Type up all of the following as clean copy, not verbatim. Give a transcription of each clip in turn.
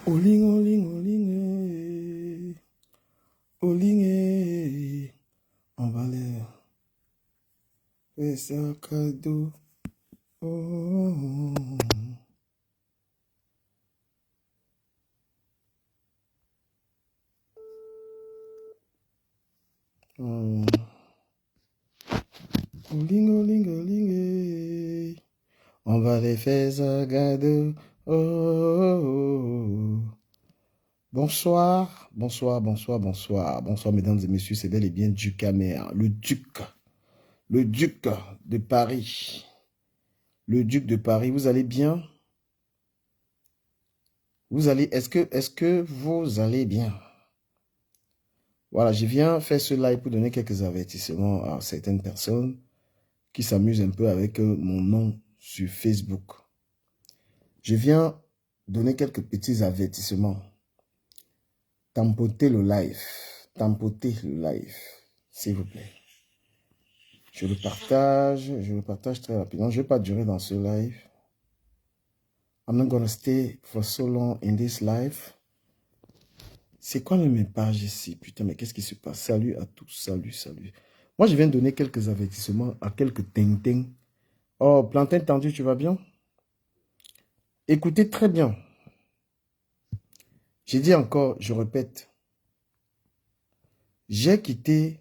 Oling, oling, oling, eh. Oling, eh. On va aller faire ça cadeau. Oh. Oh. Oling, oling, oling, eh. On va aller faire ça cadeau. Oh. Bonsoir, bonsoir, bonsoir, bonsoir. Bonsoir, mesdames et messieurs. C'est bel et bien Duc Amer, le duc de Paris. Le duc de Paris, vous allez bien? Vous allez, est-ce que vous allez bien? Voilà, je viens faire ce live pour donner quelques avertissements à certaines personnes qui s'amusent un peu avec mon nom sur Facebook. Je viens donner quelques petits avertissements. Tampotez le live, s'il vous plaît. Je le partage très rapidement. Je ne vais pas durer dans ce live. I'm not gonna stay for so long in this live. C'est quoi mes pages ici? Putain, mais qu'est-ce qui se passe? Salut à tous, salut, salut. Moi, je viens de donner quelques avertissements à quelques ting-ting. Oh, plantain tendu, tu vas bien? Écoutez très bien. J'ai dit encore, je répète. J'ai quitté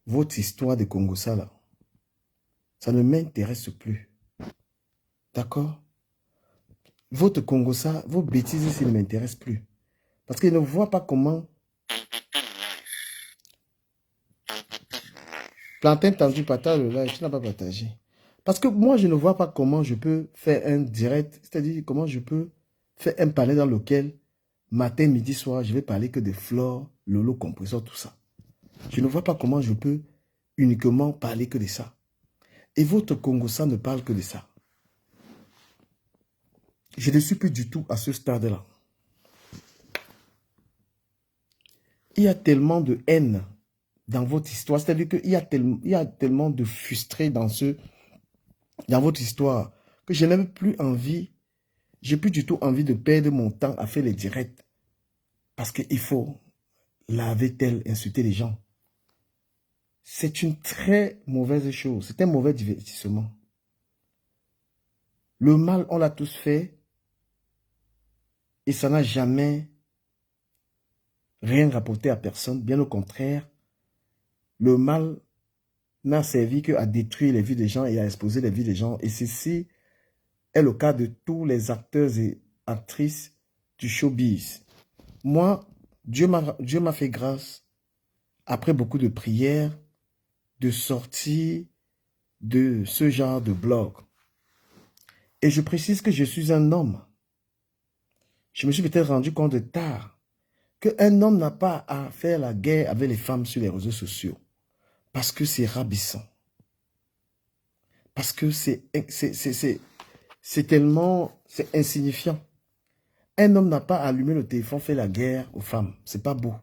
votre histoire de Congo-Sala. Ça ne m'intéresse plus. D'accord? Votre Congo-Sala, vos bêtises ici ne m'intéressent plus. Parce qu'ils ne voient pas comment... Plantain tendu, partage le live, tu n'as pas partagé. Parce que moi, je ne vois pas comment je peux faire un direct, c'est-à-dire comment je peux faire un panel dans lequel, matin, midi, soir, je vais parler que de flore, lolo, compresseur, tout ça. Je ne vois pas comment je peux uniquement parler que de ça. Et votre Congo-Ça ne parle que de ça. Je ne suis plus du tout à ce stade-là. Il y a tellement de haine dans votre histoire, c'est-à-dire qu'il y a tellement de frustrés dans votre histoire que je n'ai même plus envie. J'ai plus du tout envie de perdre mon temps à faire les directs. Parce qu'il faut laver tel, insulter les gens. C'est une très mauvaise chose. C'est un mauvais divertissement. Le mal, on l'a tous fait. Et ça n'a jamais rien rapporté à personne. Bien au contraire, le mal n'a servi qu'à détruire les vies des gens et à exposer les vies des gens. Et ceci est le cas de tous les acteurs et actrices du showbiz. Moi, Dieu m'a fait grâce, après beaucoup de prières, de sortir de ce genre de blog. Et je précise que je suis un homme. Je me suis peut-être rendu compte de tard qu'un homme n'a pas à faire la guerre avec les femmes sur les réseaux sociaux. Parce que c'est ravissant. Parce que c'est insignifiant. Un homme n'a pas à allumer le téléphone, faire la guerre aux femmes. C'est pas beau.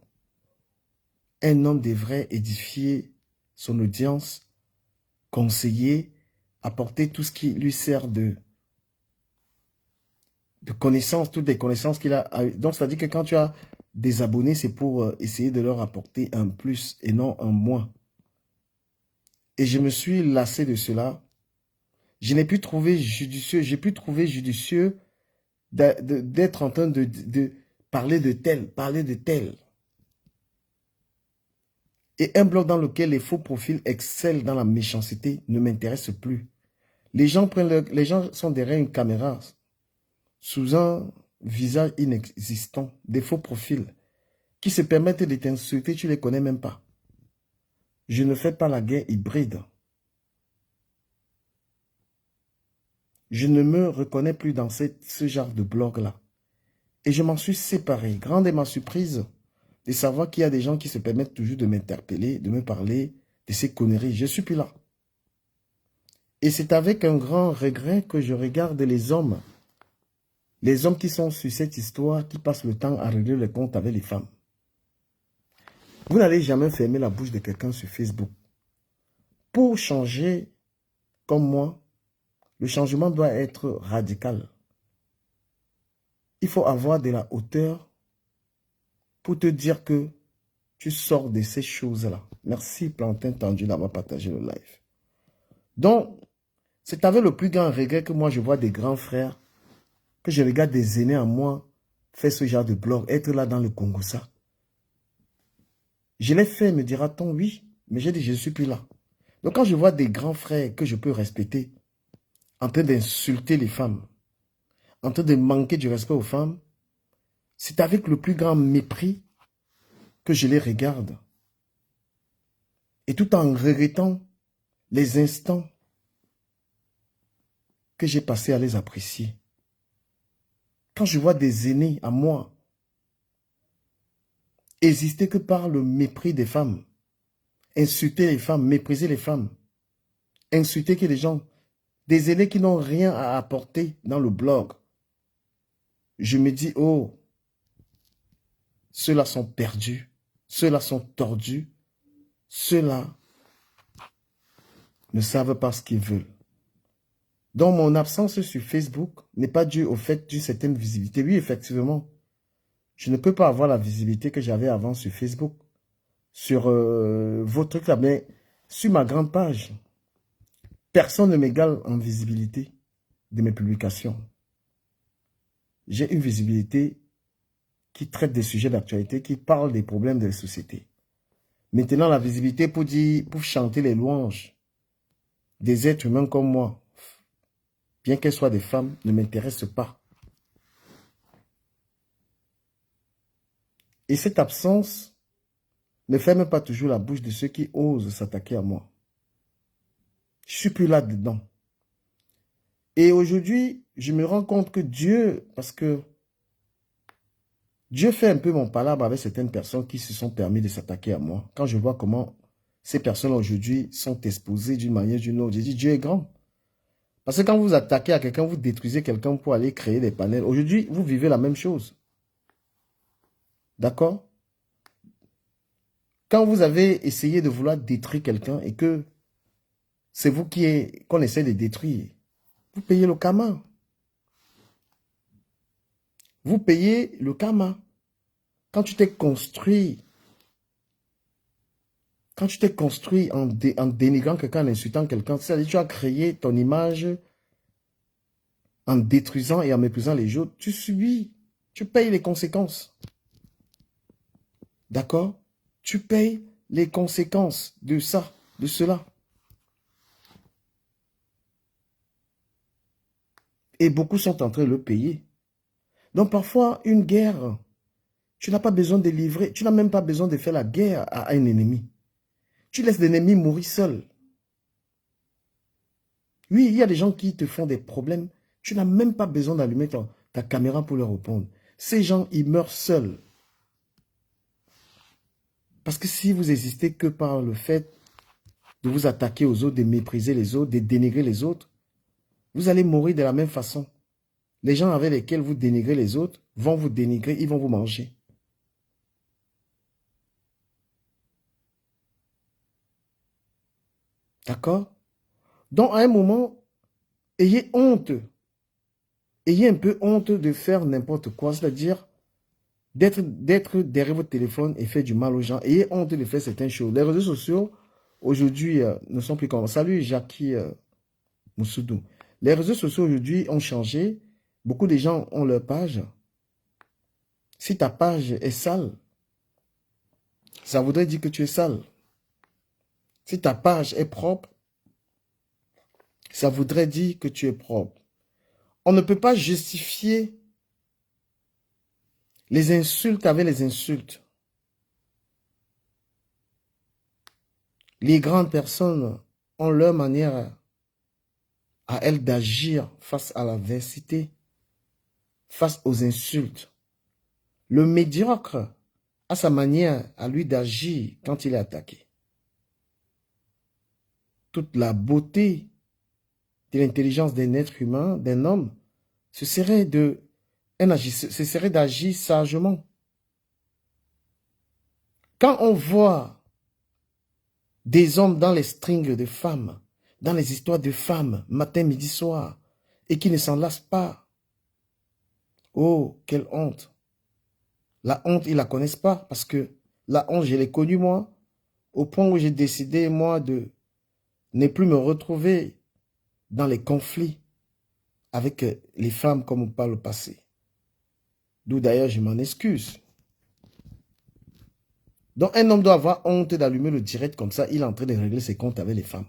Un homme devrait édifier son audience, conseiller, apporter tout ce qui lui sert de connaissances, toutes les connaissances qu'il a. Donc, ça veut dire que quand tu as des abonnés, c'est pour essayer de leur apporter un plus et non un moins. Et je me suis lassé de cela. Je n'ai pu trouver judicieux, j'ai pu trouver judicieux d'être en train de parler de tel. Et un blog dans lequel les faux profils excellent dans la méchanceté ne m'intéresse plus. Les gens sont derrière une caméra, sous un visage inexistant, des faux profils, qui se permettent de t'insulter, tu ne les connais même pas. Je ne fais pas la guerre hybride. Je ne me reconnais plus dans ce genre de blog-là. Et je m'en suis séparé. Grande est ma surprise de savoir qu'il y a des gens qui se permettent toujours de m'interpeller, de me parler de ces conneries. Je ne suis plus là. Et c'est avec un grand regret que je regarde les hommes qui sont sur cette histoire, qui passent le temps à régler les comptes avec les femmes. Vous n'allez jamais fermer la bouche de quelqu'un sur Facebook. Pour changer, comme moi, le changement doit être radical. il faut avoir de la hauteur pour te dire que tu sors de ces choses-là. Merci Plantain Tendu d'avoir partagé le live. Donc, c'est avec le plus grand regret que moi je vois des grands frères, que je regarde des aînés à moi faire ce genre de blog, être là dans le Congo ça. Je l'ai fait, me dira-t-on, oui, mais j'ai dit je ne suis plus là. Donc quand je vois des grands frères que je peux respecter, en train d'insulter les femmes, en train de manquer du respect aux femmes, c'est avec le plus grand mépris que je les regarde. Et tout en regrettant les instants que j'ai passés à les apprécier. Quand je vois des aînés à moi exister que par le mépris des femmes, insulter les femmes, mépriser les femmes, insulter que les gens, des aînés qui n'ont rien à apporter dans le blog, je me dis, oh, ceux-là sont perdus, ceux-là sont tordus, ceux-là ne savent pas ce qu'ils veulent. Donc, mon absence sur Facebook n'est pas due au fait d'une certaine visibilité. Oui, effectivement, je ne peux pas avoir la visibilité que j'avais avant sur Facebook, sur vos trucs là, mais sur ma grande page, personne ne m'égale en visibilité de mes publications. J'ai une visibilité qui traite des sujets d'actualité, qui parle des problèmes de la société. Maintenant, la visibilité pour dire, pour chanter les louanges des êtres humains comme moi, bien qu'elles soient des femmes, ne m'intéresse pas. Et cette absence ne ferme pas toujours la bouche de ceux qui osent s'attaquer à moi. Je ne suis plus là-dedans. Et aujourd'hui, je me rends compte que Dieu, parce que Dieu fait un peu mon palabre avec certaines personnes qui se sont permis de s'attaquer à moi. Quand je vois comment ces personnes aujourd'hui sont exposées d'une manière ou d'une autre, j'ai dit Dieu est grand. Parce que quand vous attaquez à quelqu'un, vous détruisez quelqu'un pour aller créer des panels. Aujourd'hui, vous vivez la même chose. D'accord? Quand vous avez essayé de vouloir détruire quelqu'un et que c'est vous qu'on essaie de détruire, vous payez le karma. Vous payez le karma. Quand tu t'es construit, en dénigrant quelqu'un, en insultant quelqu'un, c'est-à-dire que tu as créé ton image en détruisant et en méprisant les autres, tu subis, tu payes les conséquences. D'accord? Tu payes les conséquences de ça, de cela. Et beaucoup sont en train de le payer. Donc parfois, une guerre, tu n'as pas besoin de livrer, tu n'as même pas besoin de faire la guerre à un ennemi. Tu laisses l'ennemi mourir seul. Oui, il y a des gens qui te font des problèmes. Tu n'as même pas besoin d'allumer ta caméra pour leur répondre. Ces gens, ils meurent seuls. Parce que si vous existez que par le fait de vous attaquer aux autres, de mépriser les autres, de dénigrer les autres, vous allez mourir de la même façon. Les gens avec lesquels vous dénigrez les autres vont vous dénigrer, ils vont vous manger. D'accord? Donc, à un moment, ayez honte. Ayez un peu honte de faire n'importe quoi, c'est-à-dire d'être derrière votre téléphone et faire du mal aux gens. Ayez honte de faire certaines choses. Les réseaux sociaux, aujourd'hui, ne sont plus comme... Salut, Jackie Moussoudou. Les réseaux sociaux, aujourd'hui, ont changé. Beaucoup de gens ont leur page. Si ta page est sale, ça voudrait dire que tu es sale. Si ta page est propre, ça voudrait dire que tu es propre. On ne peut pas justifier les insultes avec les insultes. Les grandes personnes ont leur manière à elles d'agir face à l'adversité, face aux insultes. Le médiocre a sa manière à lui d'agir quand il est attaqué. Toute la beauté de l'intelligence d'un être humain, d'un homme, ce serait d'agir sagement. Quand on voit des hommes dans les strings de femmes, dans les histoires de femmes, matin, midi, soir, et qui ne s'en lassent pas, Oh, quelle honte. La honte, ils ne la connaissent pas parce que la honte, je l'ai connue moi, au point où j'ai décidé, moi, de ne plus me retrouver dans les conflits avec les femmes comme par le passé. D'où d'ailleurs, je m'en excuse. Donc, un homme doit avoir honte d'allumer le direct comme ça, il est en train de régler ses comptes avec les femmes.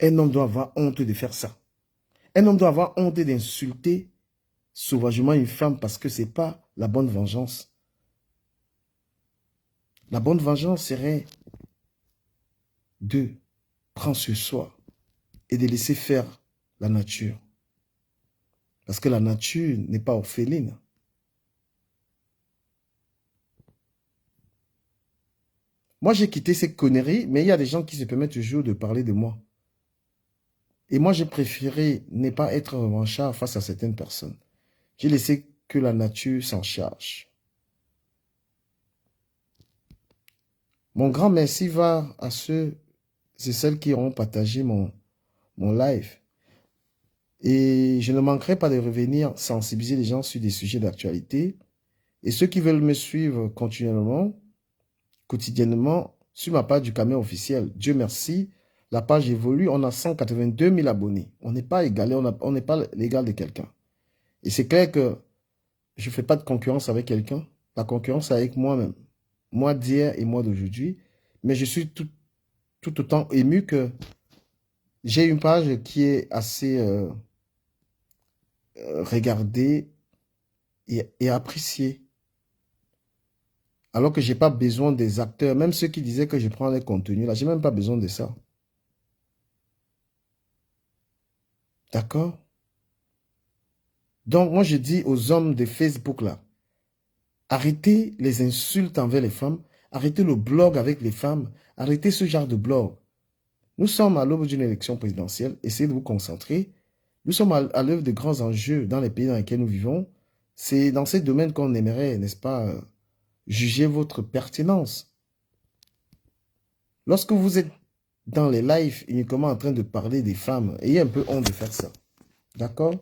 Un homme doit avoir honte de faire ça. Un homme doit avoir honte d'insulter sauvagement une femme parce que ce n'est pas la bonne vengeance. La bonne vengeance serait de prendre sur soi et de laisser faire la nature. Parce que la nature n'est pas orpheline. Moi, j'ai quitté ces conneries, mais il y a des gens qui se permettent toujours de parler de moi. Et moi, j'ai préféré ne pas être revanchard face à certaines personnes. J'ai laissé que la nature s'en charge. Mon grand merci va à ceux et celles qui auront partagé mon live. Et je ne manquerai pas de revenir sensibiliser les gens sur des sujets d'actualité. Et ceux qui veulent me suivre continuellement, quotidiennement, sur ma page du Camer officiel, Dieu merci, la page évolue, on a 182 000 abonnés. On n'est pas égalé, on n'est pas l'égal de quelqu'un. Et c'est clair que je ne fais pas de concurrence avec quelqu'un. La concurrence est avec moi-même. Moi d'hier et moi d'aujourd'hui. Mais je suis tout autant ému que j'ai une page qui est assez regardée et appréciée. Alors que je n'ai pas besoin des acteurs. Même ceux qui disaient que je prends les contenus, là, je n'ai même pas besoin de ça. D'accord? Donc, moi, je dis aux hommes de Facebook, là, arrêtez les insultes envers les femmes, arrêtez le blog avec les femmes, arrêtez ce genre de blog. Nous sommes à l'aube d'une élection présidentielle, essayez de vous concentrer. Nous sommes à l'œuvre de grands enjeux dans les pays dans lesquels nous vivons. C'est dans ces domaines qu'on aimerait, n'est-ce pas, juger votre pertinence. Lorsque vous êtes dans les lives uniquement en train de parler des femmes, ayez un peu honte de faire ça. D'accord?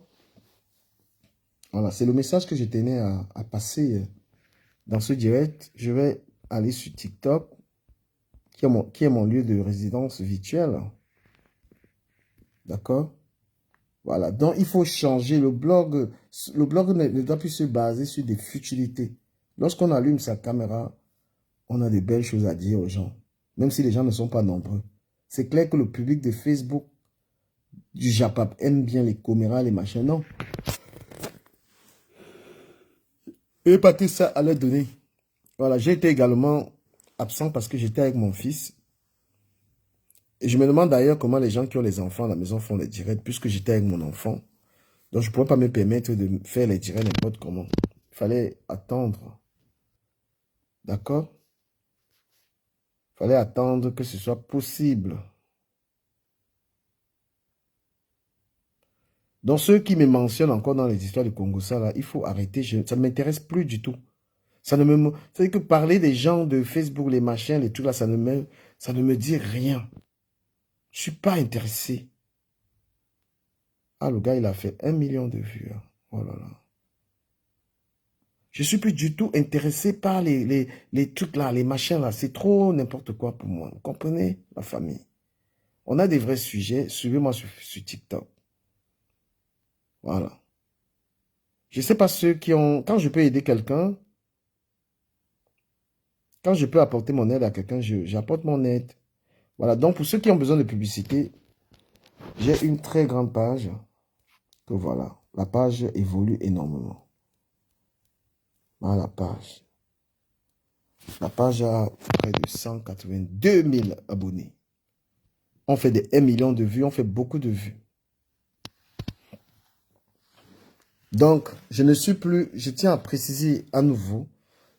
Voilà, c'est le message que je tenais à passer dans ce direct. Je vais aller sur TikTok, qui est mon lieu de résidence virtuelle. D'accord? Voilà, donc il faut changer le blog. Le blog ne doit plus se baser sur des futilités. Lorsqu'on allume sa caméra, on a de belles choses à dire aux gens, même si les gens ne sont pas nombreux. C'est clair que le public de Facebook, du Japap, aime bien les caméras, les machins, non. Et pas tout ça à leur donner. Voilà, j'ai été également absent parce que j'étais avec mon fils. Et je me demande d'ailleurs comment les gens qui ont les enfants à la maison font les directs, puisque j'étais avec mon enfant. Donc je ne pourrais pas me permettre de faire les directs n'importe comment. Il fallait attendre. D'accord? Il fallait attendre que ce soit possible. Donc ceux qui me mentionnent encore dans les histoires de Congo, ça là, il faut arrêter. Ça ne m'intéresse plus du tout. Ça ne me... C'est que parler des gens de Facebook, les machins, les trucs là, ça ne me dit rien. Je ne suis pas intéressé. Ah, le gars, il a fait 1 million de vues. Hein. Oh là là. Je ne suis plus du tout intéressé par les trucs là, les machins là. C'est trop n'importe quoi pour moi. Vous comprenez, la famille? On a des vrais sujets. Suivez-moi sur TikTok. Voilà. Je ne sais pas ceux qui ont... Quand je peux aider quelqu'un, quand je peux apporter mon aide à quelqu'un, j'apporte mon aide. Voilà. Donc, pour ceux qui ont besoin de publicité, j'ai une très grande page. Que voilà. La page évolue énormément. Voilà la page. La page a près de 182 000 abonnés. On fait des 1 million de vues, on fait beaucoup de vues. Donc, je ne suis plus, je tiens à préciser à nouveau,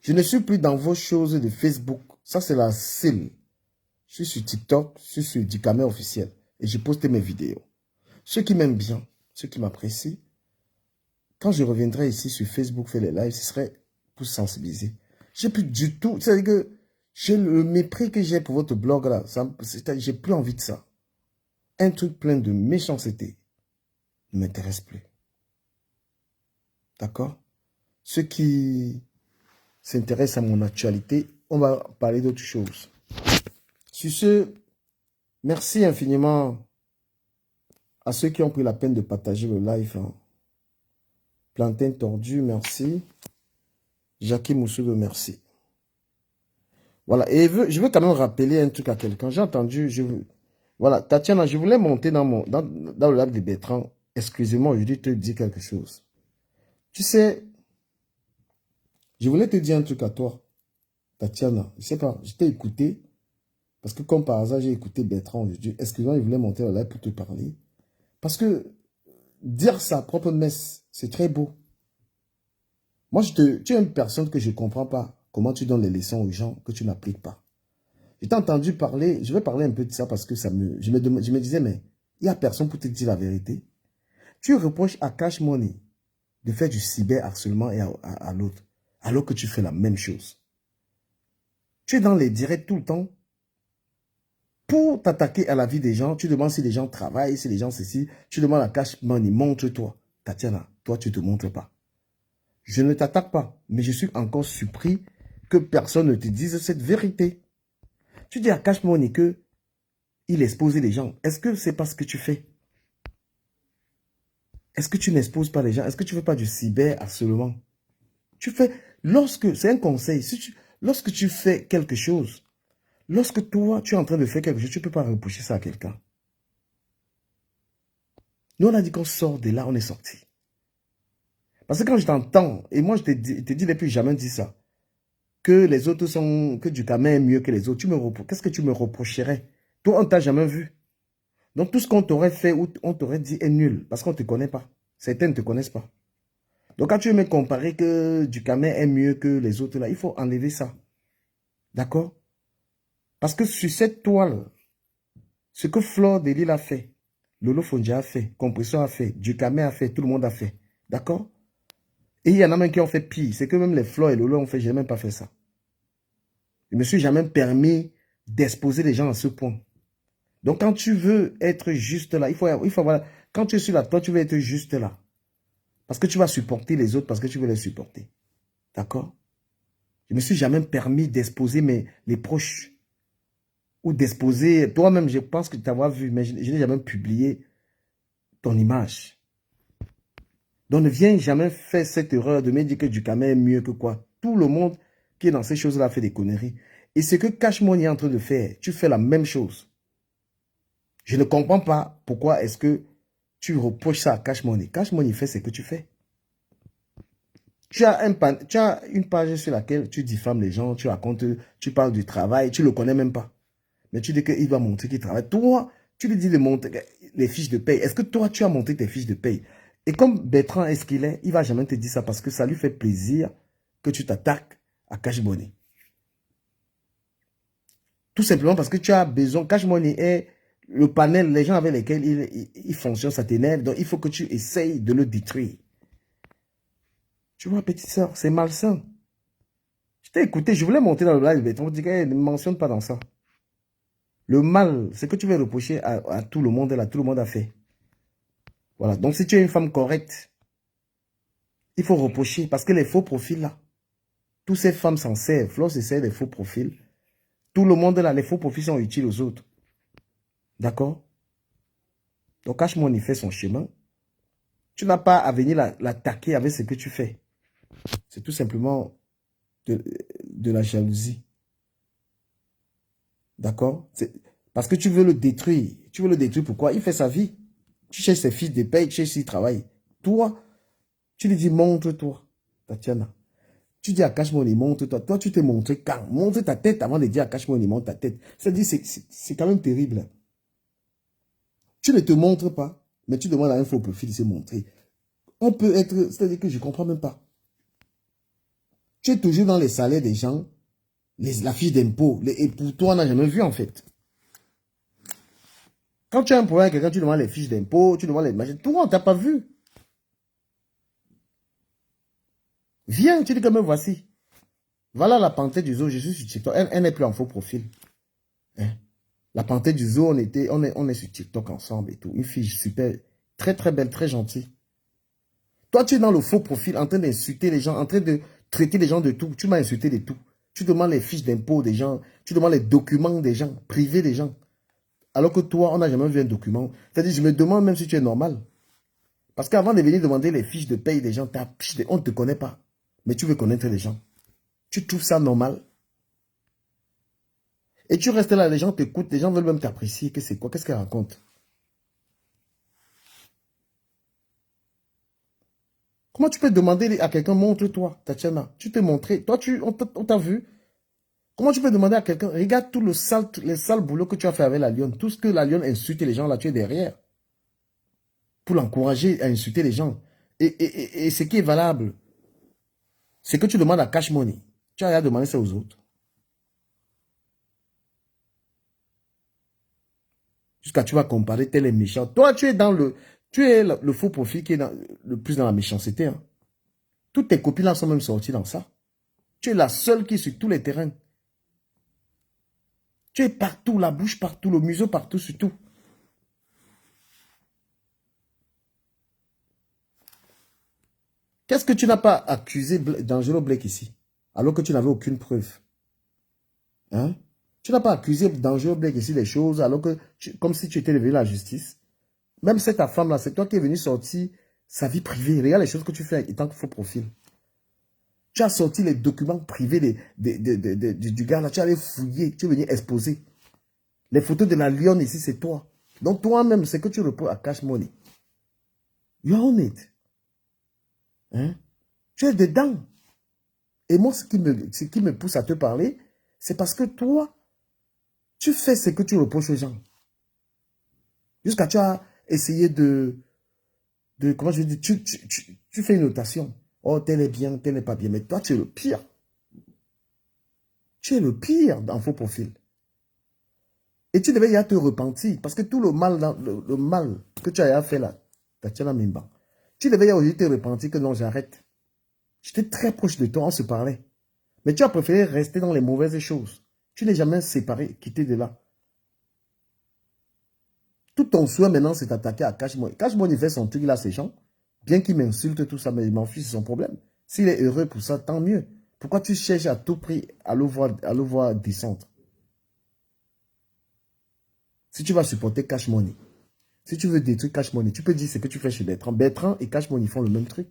je ne suis plus dans vos choses de Facebook. Ça, c'est la seule. Je suis sur TikTok, je suis sur du Camer officiel et j'ai posté mes vidéos. Ceux qui m'aiment bien, ceux qui m'apprécient, quand je reviendrai ici sur Facebook faire les lives, ce serait pour sensibiliser. J'ai plus du tout, c'est-à-dire que j'ai le mépris que j'ai pour votre blog là, j'ai plus envie de ça. Un truc plein de méchanceté ne m'intéresse plus. D'accord? Ceux qui s'intéressent à mon actualité, on va parler d'autre chose. Sur ce, merci infiniment à ceux qui ont pris la peine de partager le live. Plantain Tordu, merci. Jackie Moussoube, merci. Voilà, et je veux quand même rappeler un truc à quelqu'un. J'ai entendu, voilà, Tatiana, je voulais monter dans le lac de Bertrand. Excusez-moi, je vais te dire quelque chose. Tu sais, je voulais te dire un truc à toi, Tatiana. Je sais pas, je t'ai écouté, parce que comme par hasard, j'ai écouté Bertrand aujourd'hui. Excuse-moi, je voulais monter dans le lac pour te parler. Parce que dire sa propre messe, c'est très beau. Moi, tu es une personne que je ne comprends pas. Comment tu donnes les leçons aux gens que tu n'appliques pas. Je t'ai entendu parler, je vais parler un peu de ça parce que je me disais, mais il n'y a personne pour te dire la vérité. Tu reproches à Cash Money de faire du cyberharcèlement et à l'autre, alors que tu fais la même chose. Tu es dans les directs tout le temps. Pour t'attaquer à la vie des gens, tu demandes si les gens travaillent, si les gens ceci. Tu demandes à Cash Money, montre-toi. Tatiana, toi, tu ne te montres pas. Je ne t'attaque pas, mais je suis encore surpris que personne ne te dise cette vérité. Tu dis à Cash Money que il expose les gens. Est-ce que c'est pas ce que tu fais? Est-ce que tu n'exposes pas les gens? Est-ce que tu ne fais pas du cyberharcèlement? Tu fais, c'est un conseil, lorsque tu fais quelque chose, lorsque toi, tu es en train de faire quelque chose, tu ne peux pas reprocher ça à quelqu'un. Nous, on a dit qu'on sort de là, on est sorti. Parce que quand je t'entends, et moi je te dis depuis jamais dit ça, que les autres que Ducamel est mieux que les autres, qu'est-ce que tu me reprocherais? Toi, on ne t'a jamais vu. Donc tout ce qu'on t'aurait fait ou on t'aurait dit est nul, parce qu'on ne te connaît pas. Certains ne te connaissent pas. Donc quand tu veux me comparer que Ducamel est mieux que les autres, là, il faut enlever ça. D'accord? Parce que sur cette toile, ce que Flore de Lille a fait, Lolo Fondia a fait, Compressor a fait, Ducamel a fait, tout le monde a fait. D'accord? Et il y en a même qui ont fait pire. C'est que même les Flore et Lolo ont fait, je n'ai même pas fait ça. Je ne me suis jamais permis d'exposer les gens à ce point. Donc quand tu veux être juste là, il faut avoir, quand tu es sur la toile, tu veux être juste là. Parce que tu vas supporter les autres, parce que tu veux les supporter. D'accord? Je ne me suis jamais permis d'exposer les proches. Ou d'exposer, toi-même, je pense que tu t'avoir vu, mais je n'ai jamais publié ton image. Donc ne viens jamais faire cette erreur de me dire que Ducamel est mieux que quoi. Tout le monde qui est dans ces choses-là fait des conneries. Et ce que Cash Money est en train de faire, tu fais la même chose. Je ne comprends pas pourquoi est-ce que tu reproches ça à Cash Money. Cash Money fait ce que tu fais. Tu as une page sur laquelle tu diffames les gens, tu racontes, tu parles du travail, tu ne le connais même pas. Mais tu dis qu'il doit montrer qu'il travaille. Toi, tu lui dis de montrer les fiches de paye. Est-ce que toi, tu as monté tes fiches de paye? Et comme Bertrand est ce qu'il est, il ne va jamais te dire ça parce que ça lui fait plaisir que tu t'attaques à Cash Money. Tout simplement parce que tu as besoin. Cash Money est le panel, les gens avec lesquels il fonctionne, ça t'énerve. Donc, il faut que tu essayes de le détruire. Tu vois, petite soeur, c'est malsain. Je t'ai écouté, je voulais monter dans le live, Bertrand. On dit ne mentionne pas dans ça. Le mal, c'est que tu veux reprocher à tout le monde, là, tout le monde a fait. Voilà, donc si tu es une femme correcte, il faut reprocher, parce que les faux profils, là, toutes ces femmes s'en servent. Flore se sert des faux profils. Tout le monde, là, les faux profils sont utiles aux autres. D'accord? Donc, Cash Money fait son chemin. Tu n'as pas à venir l'attaquer avec ce que tu fais. C'est tout simplement de la jalousie. D'accord? Parce que tu veux le détruire. Tu veux le détruire pourquoi? Il fait sa vie. Tu cherches ses fiches de paye, tu cherches s'il travaille. Toi, tu lui dis, montre-toi, Tatiana. Tu dis à Cash Money, montre-toi. Toi, tu t'es montré quand? Montre ta tête avant de dire à Cash Money, montre ta tête. C'est-à-dire, c'est quand même terrible. Tu ne te montres pas, mais tu demandes à un faux profil de se montrer. On peut être, c'est-à-dire que je ne comprends même pas. Tu es toujours dans les salaires des gens, la fiche d'impôt, et pour toi, on n'a jamais vu en fait. Quand tu as un problème avec quelqu'un, tu demandes les fiches d'impôt, tu demandes les machines. Toi, on ne t'a pas vu. Viens, tu dis que me voici. Voilà la panthère du zoo, je suis sur TikTok. Elle n'est plus en faux profil. Hein? La panthère du zoo, on est sur TikTok ensemble et tout. Une fille super, très très belle, très gentille. Toi, tu es dans le faux profil, en train d'insulter les gens, en train de traiter les gens de tout. Tu m'as insulté de tout. Tu demandes les fiches d'impôt des gens, tu demandes les documents des gens, privés des gens. Alors que toi, on n'a jamais vu un document. C'est-à-dire, je me demande même si tu es normal. Parce qu'avant de venir demander les fiches de paye des gens, on ne te connaît pas. Mais tu veux connaître les gens. Tu trouves ça normal? Et tu restes là, les gens t'écoutent, les gens veulent même t'apprécier. Que c'est quoi? Qu'est-ce qu'elle raconte? Comment tu peux demander à quelqu'un, montre-toi, Tatiana? Tu t'es montré. Toi, on t'a vu. Comment tu peux demander à quelqu'un, regarde tout les sales boulots que tu as fait avec la lionne. Tout ce que la lionne insulte les gens, là, tu es derrière. Pour l'encourager à insulter les gens. Et ce qui est valable, c'est que tu demandes à Cash Money. Tu as à demander ça aux autres. Jusqu'à tu vas comparer tel est méchant. Toi, tu es le faux profil qui est le plus dans la méchanceté. Hein. Toutes tes copines là sont même sorties dans ça. Tu es la seule qui est sur tous les terrains. Tu es partout, la bouche partout, le museau partout, sur tout. Qu'est-ce que tu n'as pas accusé d'Angelo Blake ici, alors que tu n'avais aucune preuve? Hein? Tu n'as pas accusé d'Angelo Blake ici des choses, alors que, comme si tu étais devenu la justice. Même c'est ta femme là, c'est toi qui es venu sortir sa vie privée. Regarde les choses que tu fais étant que faux profil. Tu as sorti les documents privés du gars là, tu allais fouiller, tu es venu exposer. Les photos de la lionne ici, c'est toi. Donc toi-même, c'est que tu reprends à Cash Money. You own it. Hein? Tu es dedans. Et moi, ce qui me pousse à te parler, c'est parce que toi, tu fais ce que tu reproches aux gens. Jusqu'à tu as essayé comment je dis, tu fais une notation. Oh, tel est bien, tel n'est pas bien. Mais toi, tu es le pire. Tu es le pire dans faux profil. Et tu devais y te repentir. Parce que tout le mal, le mal que tu as fait là, Tatiana Mimba, tu devais y te repentir que non, j'arrête. J'étais très proche de toi, on se parlait. Mais tu as préféré rester dans les mauvaises choses. Tu n'es jamais séparé, quitté de là. Tout ton souhait maintenant, c'est d'attaquer à Cash Money. Cash Money fait son truc là, ces gens. Bien qu'il m'insulte tout ça, mais il m'en fiche, c'est son problème. S'il est heureux pour ça, tant mieux. Pourquoi tu cherches à tout prix à le voir descendre? Si tu vas supporter Cash Money, si tu veux détruire Cash Money, tu peux dire ce que tu fais chez Bertrand. Bertrand et Cash Money font le même truc.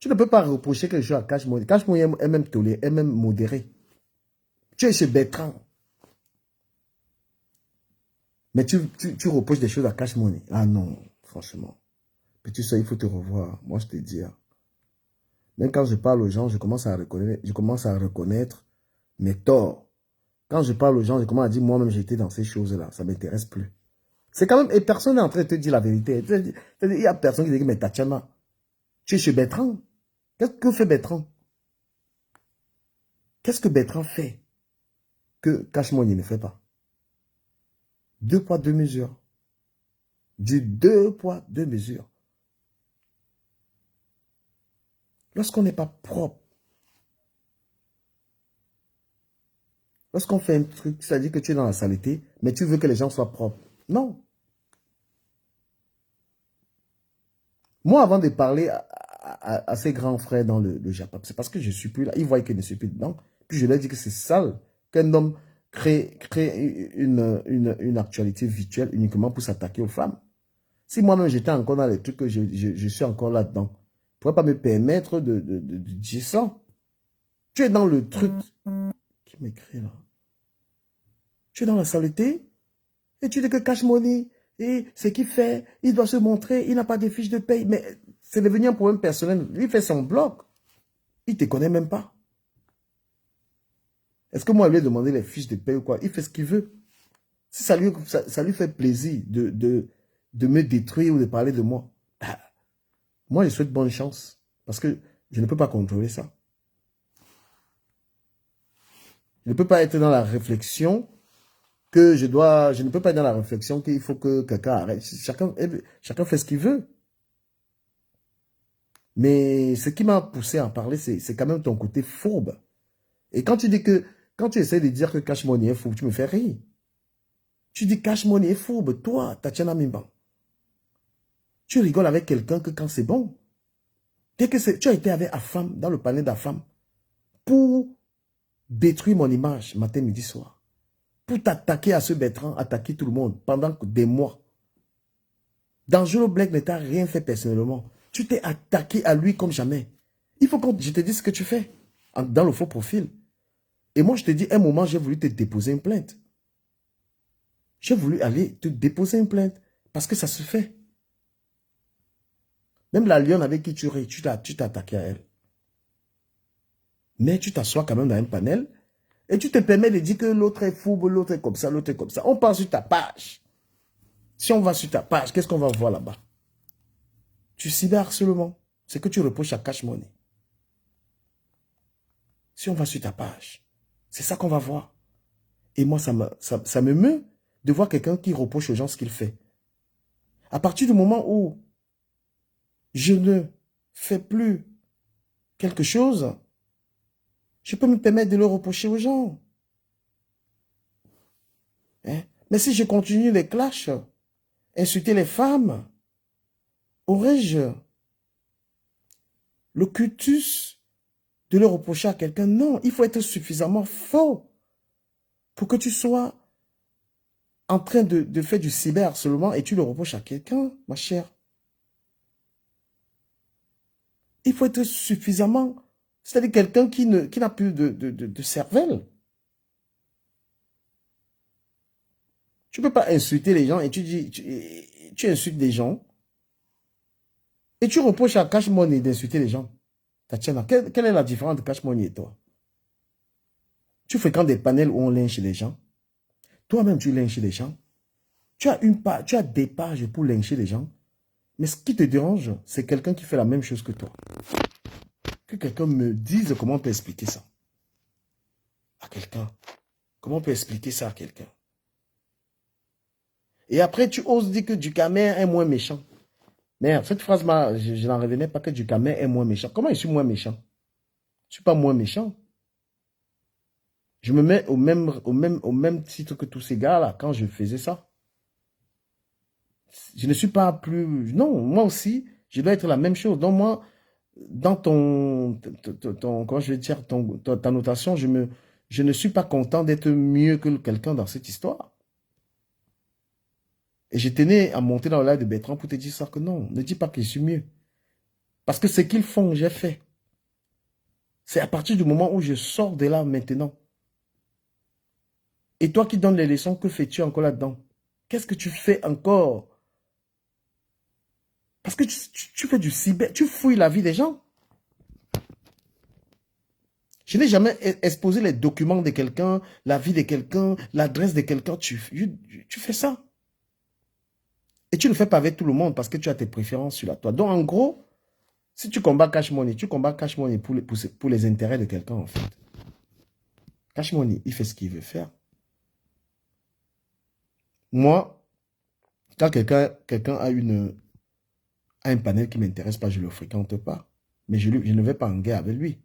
Tu ne peux pas reprocher quelque chose à Cash Money. Cash Money est même toléré, est même modéré. Tu es chez Bertrand. Mais tu reproches des choses à Cash Money. Ah non, franchement. Petit soeur, il faut te revoir. Moi, je te dis. Même quand je parle aux gens, je commence à reconnaître mes torts. Quand je parle aux gens, je commence à dire, moi-même, j'ai été dans ces choses-là. Ça ne m'intéresse plus. C'est quand même... Et personne n'est en train de te dire la vérité. Il n'y a personne qui dit, mais Tatiana, tu es chez Bertrand. Qu'est-ce que fait Bertrand? Qu'est-ce que Bertrand fait que Cash Money ne fait pas? Deux poids, deux mesures. Du deux poids, deux mesures. Lorsqu'on n'est pas propre, lorsqu'on fait un truc, ça dit que tu es dans la saleté, mais tu veux que les gens soient propres. Non. Moi, avant de parler à ces grands frères dans le Japon, c'est parce que je ne suis plus là. Ils voient que je ne suis plus dedans. Puis je leur dis que c'est sale qu'un homme crée une actualité virtuelle uniquement pour s'attaquer aux femmes. Si moi-même j'étais encore dans les trucs que je suis encore là-dedans, je ne pourrais pas me permettre de dire ça. Tu es dans le truc. Qui m'écrit là? Tu es dans la saleté et tu dis que Cash Money, et ce qu'il fait, il doit se montrer, il n'a pas de fiche de paye. Mais c'est devenu un problème personnel. Lui fait son blog. Il ne te connaît même pas. Est-ce que moi, je lui ai demandé les fiches de paye ou quoi? Il fait ce qu'il veut. Si ça lui fait plaisir de me détruire ou de parler de moi, bah, moi, je souhaite bonne chance. Parce que je ne peux pas contrôler ça. Je ne peux pas être dans la réflexion que je ne peux pas être dans la réflexion qu'il faut que quelqu'un arrête. Chacun fait ce qu'il veut. Mais ce qui m'a poussé à en parler, c'est quand même ton côté fourbe. Et quand tu essaies de dire que Cash Money est fourbe, tu me fais rire. Tu dis Cash Money est fourbe, toi, Tatiana Mimba. Tu rigoles avec quelqu'un que quand c'est bon. Dès que tu as été avec Afam, dans le panel d'Afam, pour détruire mon image matin, midi, soir. Pour t'attaquer à ce Bertrand, attaquer tout le monde pendant des mois. Dangereux Black ne t'a rien fait personnellement. Tu t'es attaqué à lui comme jamais. Il faut que je te dise ce que tu fais dans le faux profil. Et moi, je te dis, un moment, j'ai voulu te déposer une plainte. J'ai voulu aller te déposer une plainte parce que ça se fait. Même la lionne avec qui tu t'es attaqué à elle. Mais tu t'assois quand même dans un panel et tu te permets de dire que l'autre est fou, l'autre est comme ça, l'autre est comme ça. On part sur ta page. Si on va sur ta page, qu'est-ce qu'on va voir là-bas? Tu cyberharcèlement. C'est que tu reproches à Cash Money. Si on va sur ta page, c'est ça qu'on va voir. Et moi, ça me meut de voir quelqu'un qui reproche aux gens ce qu'il fait. À partir du moment où je ne fais plus quelque chose, je peux me permettre de le reprocher aux gens. Hein? Mais si je continue les clashs, insulter les femmes, aurais-je le cultus de le reprocher à quelqu'un? Non, il faut être suffisamment fort pour que tu sois en train de faire du cyberharcèlement et tu le reproches à quelqu'un, ma chère. Il faut être suffisamment... C'est-à-dire quelqu'un qui n'a plus de cervelle. Tu ne peux pas insulter les gens et tu insultes des gens et tu reproches à Cash Money d'insulter les gens. Tatiana, quelle est la différence de Cash Money et toi? Tu fréquentes des panels où on lynche les gens. Toi-même, tu lynches les gens. Tu as des pages pour lyncher les gens. Mais ce qui te dérange, c'est quelqu'un qui fait la même chose que toi. Que quelqu'un me dise comment on peut expliquer ça à quelqu'un. Comment on peut expliquer ça à quelqu'un? Et après, tu oses dire que Ducamer est moins méchant. Merde, cette phrase, je n'en revenais pas que Ducamer est moins méchant. Comment je suis moins méchant? Je ne suis pas moins méchant. Je me mets au même titre que tous ces gars-là quand je faisais ça. Je ne suis pas plus... Non, moi aussi, je dois être la même chose. Donc moi, dans comment je vais dire, ta notation, je ne suis pas content d'être mieux que quelqu'un dans cette histoire. Et je tenais à monter dans le live de Bertrand pour te dire ça, que non, ne dis pas que je suis mieux. Parce que ce qu'ils font, j'ai fait. C'est à partir du moment où je sors de là maintenant. Et toi qui donnes les leçons, que fais-tu encore là-dedans? Qu'est-ce que tu fais encore? Parce que tu fais du cyber, tu fouilles la vie des gens. Je n'ai jamais exposé les documents de quelqu'un, la vie de quelqu'un, l'adresse de quelqu'un. Tu fais ça. Et tu ne le fais pas avec tout le monde parce que tu as tes préférences sur la toi. Donc en gros, si tu combats Cash Money, tu combats Cash Money pour les intérêts de quelqu'un en fait. Cash Money, il fait ce qu'il veut faire. Moi, quand quelqu'un a un panel qui ne m'intéresse pas, je ne le fréquente pas. Mais je ne vais pas en guerre avec lui.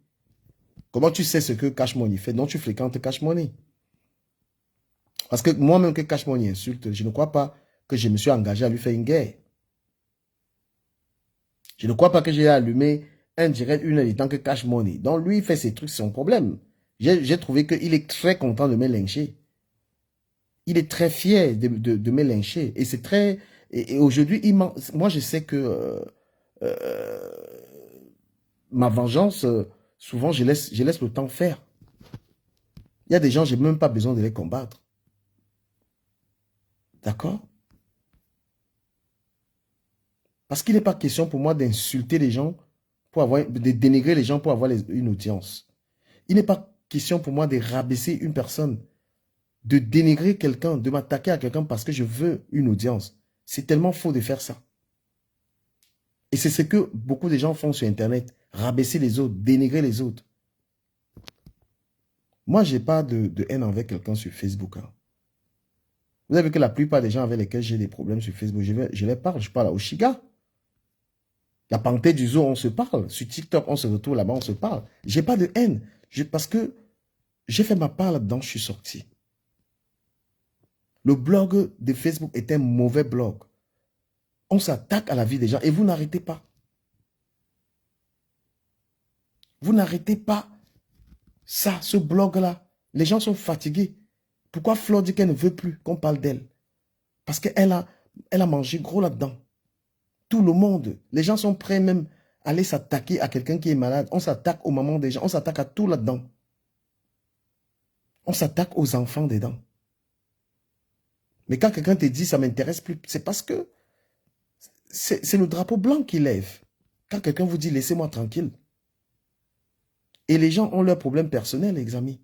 Comment tu sais ce que Cash Money fait? Donc tu fréquentes Cash Money. Parce que moi-même que Cash Money insulte, je ne crois pas que je me suis engagé à lui faire une guerre. Je ne crois pas que j'ai allumé un direct une heure de temps que Cash Money. Donc lui, il fait ses trucs, c'est son problème. J'ai trouvé qu'il est très content de me lyncher. Il est très fier de me lyncher. Et c'est très... Et aujourd'hui, moi, je sais que ma vengeance, souvent, je laisse le temps faire. Il y a des gens, je n'ai même pas besoin de les combattre. D'accord? Parce qu'il n'est pas question pour moi d'insulter les gens, de dénigrer les gens pour avoir une audience. Il n'est pas question pour moi de rabaisser une personne, de dénigrer quelqu'un, de m'attaquer à quelqu'un parce que je veux une audience. C'est tellement faux de faire ça. Et c'est ce que beaucoup de gens font sur Internet. Rabaisser les autres, dénigrer les autres. Moi, je n'ai pas de haine envers quelqu'un sur Facebook. Hein. Vous avez vu que la plupart des gens avec lesquels j'ai des problèmes sur Facebook, je les parle. Je parle à Oshiga. La panthère du zoo, on se parle. Sur TikTok, on se retrouve là-bas, on se parle. Je n'ai pas de haine. Parce que j'ai fait ma part là-dedans, je suis sorti. Le blog de Facebook est un mauvais blog. On s'attaque à la vie des gens et vous n'arrêtez pas. Vous n'arrêtez pas ça, ce blog-là. Les gens sont fatigués. Pourquoi Flore dit qu'elle ne veut plus qu'on parle d'elle? Parce qu'elle a mangé gros là-dedans. Tout le monde, les gens sont prêts même à aller s'attaquer à quelqu'un qui est malade. On s'attaque aux mamans des gens, on s'attaque à tout là-dedans. On s'attaque aux enfants dedans. Mais quand quelqu'un te dit ça ne m'intéresse plus, c'est parce que c'est le drapeau blanc qui lève. Quand quelqu'un vous dit laissez-moi tranquille. Et les gens ont leurs problèmes personnels, les amis.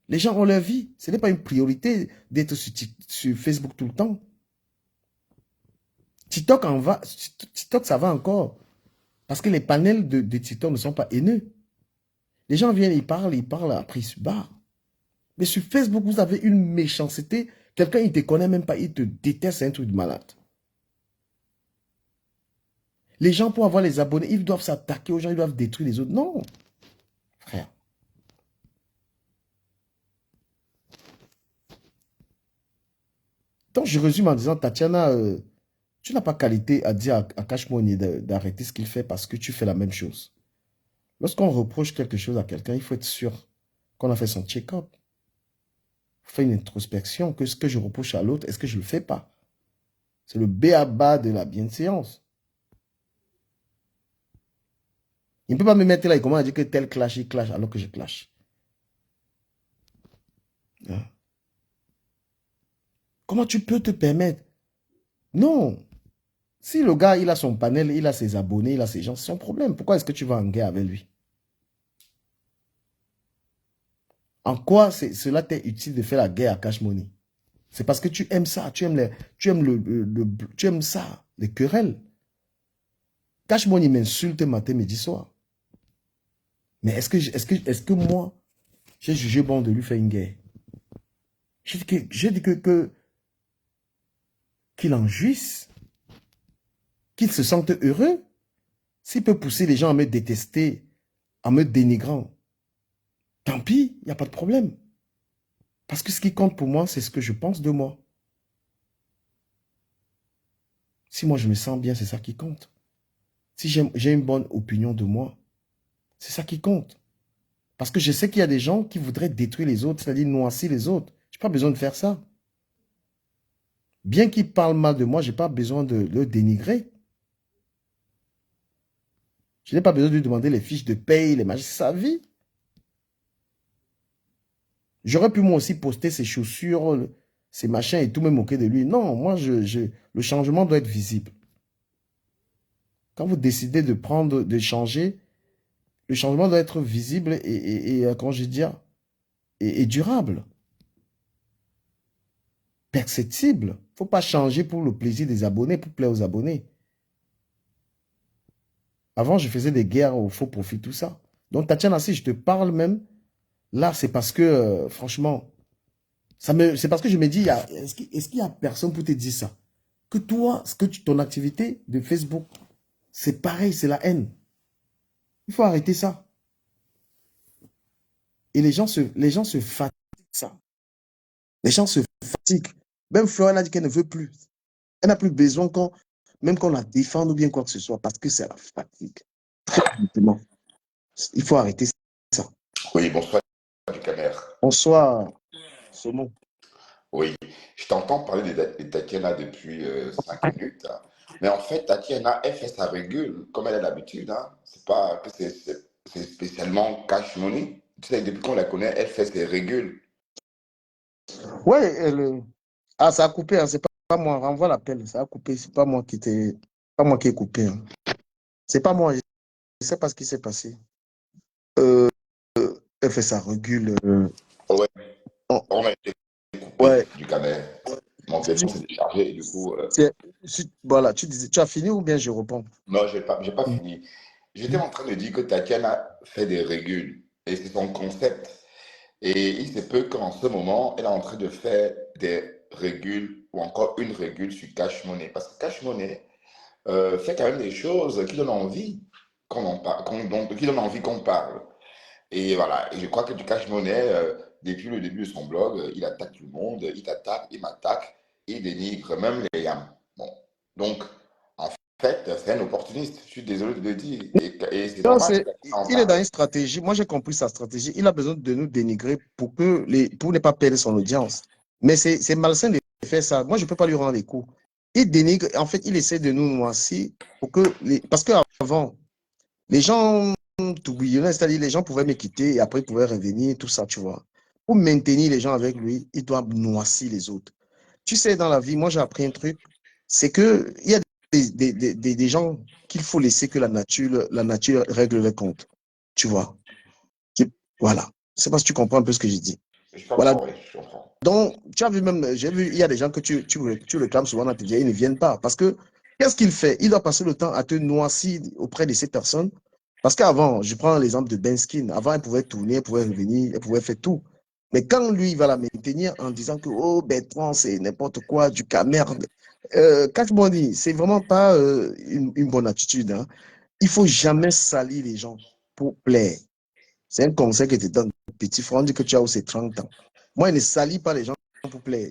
Les gens ont leur vie. Ce n'est pas une priorité d'être sur Facebook tout le temps. TikTok, TikTok, ça va encore. Parce que les panels de TikTok ne sont pas haineux. Les gens viennent, ils parlent, après ils se barrent. Mais sur Facebook, vous avez une méchanceté. Quelqu'un, il ne te connaît même pas, il te déteste, c'est un truc de malade. Les gens, pour avoir les abonnés, ils doivent s'attaquer aux gens, ils doivent détruire les autres. Non, frère. Donc, je résume en disant, Tatiana, tu n'as pas qualité à dire à Cash Money d'arrêter ce qu'il fait parce que tu fais la même chose. Lorsqu'on reproche quelque chose à quelqu'un, il faut être sûr qu'on a fait son check-up. Il faut faire une introspection, que ce que je reproche à l'autre, est-ce que je ne le fais pas? C'est le b.a.-ba de la bienséance. Il ne peut pas me mettre là et comment dire que tel clash, il clash alors que je clash. Hein? Comment tu peux te permettre? Non. Si le gars, il a son panel, il a ses abonnés, il a ses gens, c'est son problème. Pourquoi est-ce que tu vas en guerre avec lui? En quoi cela t'est utile de faire la guerre à Cash Money? C'est parce que tu aimes ça, tu aimes ça, les querelles. Cash Money m'insulte matin, midi, soir. Mais est-ce que moi, j'ai jugé bon de lui faire une guerre? J'ai dit qu'il en jouisse, qu'il se sente heureux. S'il peut pousser les gens à me détester, en me dénigrant, tant pis, il n'y a pas de problème. Parce que ce qui compte pour moi, c'est ce que je pense de moi. Si moi je me sens bien, c'est ça qui compte. Si j'ai une bonne opinion de moi, c'est ça qui compte. Parce que je sais qu'il y a des gens qui voudraient détruire les autres, c'est-à-dire noircir les autres. Je n'ai pas besoin de faire ça. Bien qu'ils parlent mal de moi, je n'ai pas besoin de le dénigrer. Je n'ai pas besoin de lui demander les fiches de paye, les machins, c'est sa vie. J'aurais pu moi aussi poster ses chaussures, ses machins et tout me moquer de lui. Non, moi, le changement doit être visible. Quand vous décidez de prendre, de changer, le changement doit être visible et comment je dis, et durable. Perceptible. Il ne faut pas changer pour le plaisir des abonnés, pour plaire aux abonnés. Avant, je faisais des guerres au faux profit, tout ça. Donc, Tatiana, si je te parle même, là, c'est parce que, franchement, c'est parce que je me dis, est-ce qu'il y a personne pour te dire ça? Que toi, ton activité de Facebook, c'est pareil, c'est la haine. Il faut arrêter ça. Et les gens se fatiguent de ça. Les gens se fatiguent. Même Florence a dit qu'elle ne veut plus. Elle n'a plus besoin même qu'on la défende ou bien quoi que ce soit, parce que c'est la fatigue. Très simplement. Il faut arrêter ça. Oui, bonsoir, du Camer. Bonsoir, Somo. Oui, je t'entends parler de Tatiana depuis 5 minutes. Hein. Mais en fait, Tatiana, elle fait sa régule, comme elle a l'habitude. Hein. C'est pas que c'est spécialement cash money. Tu sais, depuis qu'on la connaît, elle fait ses régules. Ouais, ah, ça a coupé, hein, c'est pas moi. Renvoie l'appel, ça a coupé. C'est pas moi qui ai coupé. Hein. C'est pas moi, je sais pas ce qui s'est passé. Elle fait sa régule. Ouais, Oh, on a été coupé ouais. du Camer. Mon téléphone s'est déchargé et du coup. Voilà, tu as fini ou bien je réponds? Non, j'ai pas Mm. fini. J'étais en train de dire que Tatiana fait des régules et c'est son concept. Et il se peut qu'en ce moment, elle est en train de faire des régules ou encore une régule sur Cash Money. Parce que Cash Money fait quand même des choses qui donnent envie qu'on en parle, qui donnent envie qu'on parle. Et voilà, et je crois que du Cash Money, depuis le début de son blog, il attaque tout le monde, il t'attaque, il m'attaque, il dénigre même les yams. Bon, donc, en fait, c'est un opportuniste. Je suis désolé de le dire. Et c'est Non, normal que quelqu'un en il est dans parle. une stratégie. Moi, j'ai compris sa stratégie. Il a besoin de nous dénigrer pour ne pas perdre son audience. Mais c'est malsain de faire ça. Moi, je ne peux pas lui rendre les coups. Il dénigre. En fait, il essaie de nous noircir parce qu'avant, les gens tourbillonnaient, c'est-à-dire les gens pouvaient me quitter et après ils pouvaient revenir, tout ça, tu vois. Pour maintenir les gens avec lui, il doit noircir les autres. Tu sais, dans la vie, moi, j'ai appris un truc, c'est que il y a des gens qu'il faut laisser que la nature règle les comptes. Tu vois. Voilà. Je sais pas si tu comprends un peu ce que j'ai dit. Je Voilà. comprends, oui, je comprends. Donc, tu as vu même, j'ai vu, il y a des gens que tu réclames souvent dans tes ils ne viennent pas. Parce que, qu'est-ce qu'il fait? Il doit passer le temps à te noircir auprès de ces personnes. Parce qu'avant, je prends l'exemple de Ben Skin. Avant, elle pouvait tourner, elle pouvait revenir, elle pouvait faire tout. Mais quand lui, il va la maintenir en disant que, oh, Bertrand, c'est n'importe quoi, du camerde. Catch Money, c'est vraiment pas une bonne attitude. Hein. Il faut jamais salir les gens pour plaire. C'est un conseil que je te donne. Petit frère, on dit que tu as aussi 30 ans. Moi, il ne salis pas les gens pour plaire.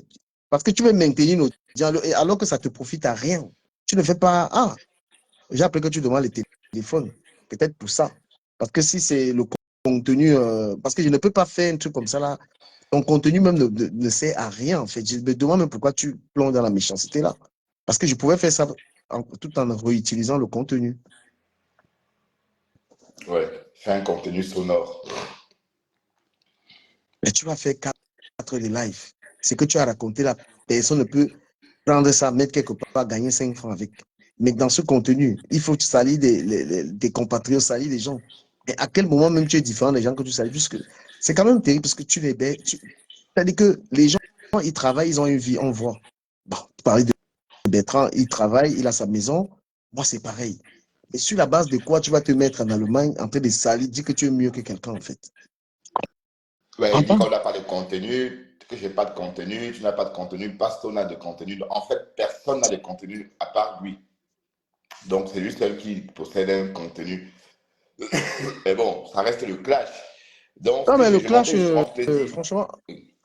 Parce que tu veux maintenir nos dialogues alors que ça ne te profite à rien. Tu ne fais pas. Ah, j'ai appris que tu demandes les téléphones. Peut-être pour ça. Parce que si c'est le contenu. Parce que je ne peux pas faire un truc comme ça là. Ton contenu même ne sert à rien en fait. Je me demande même pourquoi tu plonges dans la méchanceté là. Parce que je pouvais faire ça tout en réutilisant le contenu. Ouais, fais un contenu sonore. Mais tu vas faire 4 de live. Ce que tu as raconté là, personne ne peut prendre ça, mettre quelque part, gagner 5 francs avec. Mais dans ce contenu, il faut que tu salis des compatriotes, salis des gens. Et à quel moment même tu es différent des gens que tu salis, puisque c'est quand même terrible parce que tu les baies. C'est-à-dire que les gens, ils travaillent, ils ont une vie, on voit. Bon, tu parlais de Bertrand, il travaille, il a sa maison. Moi, c'est pareil. Et sur la base de quoi tu vas te mettre en Allemagne en train de salir, dire que tu es mieux que quelqu'un, en fait. Ouais, il dit Entends? qu'on n'a pas de contenu, que j'ai pas de contenu, tu n'as pas de contenu, parce qu'on a de contenu. En fait, personne n'a de contenu à part lui. Donc, c'est lui seul qui possède un contenu. Mais bon, ça reste le clash. Donc, Non, mais le je clash, montais justement, je te dis. franchement,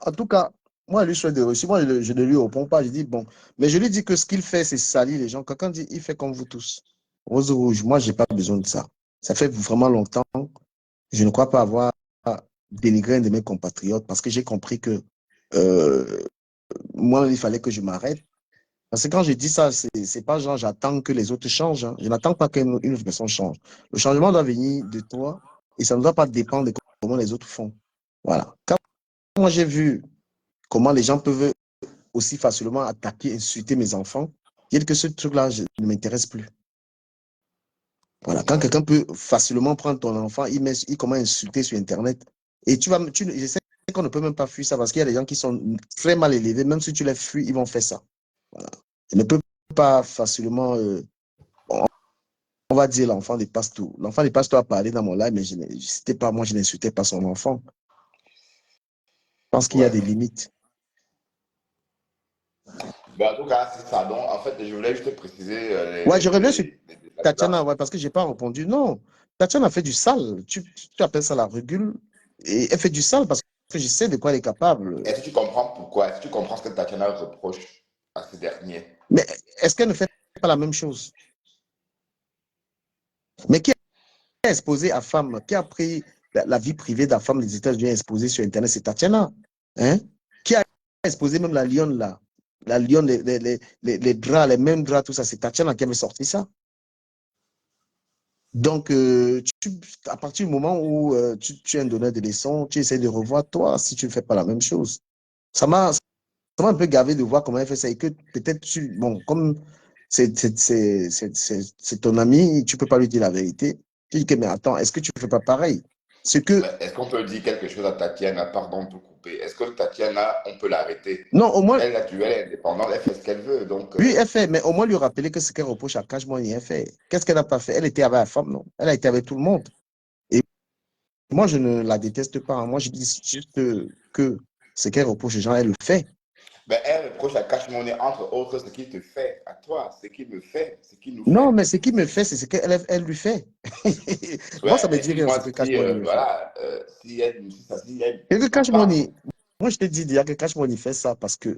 en tout cas, moi, lui souhaite de réussir. Moi, je ne lui réponds pas. Je dis, bon, mais je lui dis que ce qu'il fait, c'est salir les gens. Quelqu'un dit, il fait comme vous tous. Rose rouge, moi, je n'ai pas besoin de ça. Ça fait vraiment longtemps. Je ne crois pas avoir dénigré un de mes compatriotes parce que j'ai compris que euh, moi, il fallait que je m'arrête. Parce que quand je dis ça, c'est pas genre j'attends que les autres changent. Hein. Je n'attends pas qu'une autre personne change. Le changement doit venir de toi et ça ne doit pas dépendre de comment les autres font. Voilà. Quand moi j'ai vu comment les gens peuvent aussi facilement attaquer, insulter mes enfants, il y a que ce truc-là ne m'intéresse plus. Voilà. Quand Ouais. quelqu'un peut facilement prendre ton enfant, il commence à insulter sur Internet. Et je sais qu'on ne peut même pas fuir ça parce qu'il y a des gens qui sont très mal élevés, même si tu les fuis, ils vont faire ça. Voilà. Ils ne peuvent pas facilement on va dire l'enfant de Pasto. L'enfant de Pasto a parlé dans mon live, mais moi, je n'insultais pas son enfant. Je pense qu'il y a des Ouais. limites. Ben, en tout cas, c'est ça. Donc, en fait, je voulais juste préciser Ouais, je reviens sur les détails Tatiana, là. ouais, parce que je n'ai pas répondu. Non, Tatiana fait du sale. Tu appelles ça la régule. Et elle fait du sale parce que je sais de quoi elle est capable. Est-ce que tu comprends pourquoi? Est-ce que tu comprends ce que Tatiana reproche à ce dernier? Mais est-ce qu'elle ne fait pas la même chose? Mais qui a exposé à femme, qui a pris la vie privée de la femme des États-Unis exposée sur Internet, c'est Tatiana. Hein? Qui a exposé même la lionne là? La lionne, les draps, les mêmes draps, tout ça, c'est Tatiana qui avait sorti ça. Donc, à partir du moment où tu es un donneur de leçons, tu essaies de revoir toi si tu ne fais pas la même chose. Ça m'a un peu gavé de voir comment elle fait ça et que peut-être bon, comme c'est ton ami, tu ne peux pas lui dire la vérité. Tu dis que, mais attends, est-ce que tu ne fais pas pareil? Ce que, Mais est-ce qu'on peut dire quelque chose à Tatiana? Pardon pour couper. Est-ce que Tatiana, on peut l'arrêter? non, au moins, Elle, naturelle, elle est indépendante, elle fait ce qu'elle veut. Donc, oui, elle fait, mais au moins lui rappeler que ce qu'elle reproche à Cash Money, elle fait. Qu'est-ce qu'elle n'a pas fait? Elle était avec la femme, non? Elle a été avec tout le monde. Et moi, je ne la déteste pas. Moi, je dis juste que ce qu'elle reproche aux gens, elle le fait. ben, elle reproche à Cash Money, entre autres, ce qu'il te fait à toi, ce qu'il me fait, ce qu'il nous Non, fait. mais ce qui me fait, c'est ce qu'elle lui fait. Moi, ça Ouais, me dit rien, ce excuse-moi que Cash si, Money me fait. voilà, si elle, si ça, si elle Et que n'en Cash parle. Money, moi, je te dis déjà que Cash Money fait ça parce que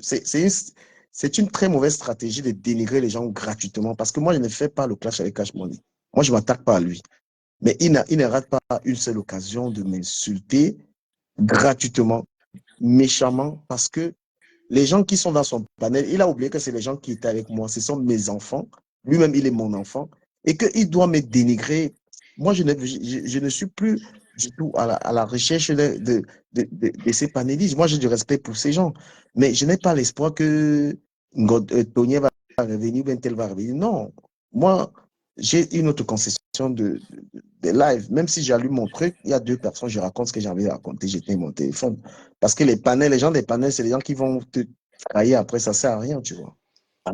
c'est une très mauvaise stratégie de dénigrer les gens gratuitement parce que moi, je ne fais pas le clash avec Cash Money. Moi, je ne m'attaque pas à lui. Mais il ne rate pas une seule occasion de m'insulter gratuitement, méchamment, parce que les gens qui sont dans son panel, il a oublié que c'est les gens qui étaient avec moi, ce sont mes enfants. Lui-même, il est mon enfant. Et qu'il doit me dénigrer. Moi, je ne suis plus du tout à la recherche de ces panélistes. Moi, j'ai du respect pour ces gens. Mais je n'ai pas l'espoir que Tony va revenir, ben tel va revenir. Non. Moi, j'ai une autre concession de live. Même si j'allume mon truc, il y a deux personnes, je raconte ce que j'ai envie de raconter, j'éteins mon téléphone. Parce que les panels, les gens des panels, c'est les gens qui vont te trahir après, ça ne sert à rien, tu vois.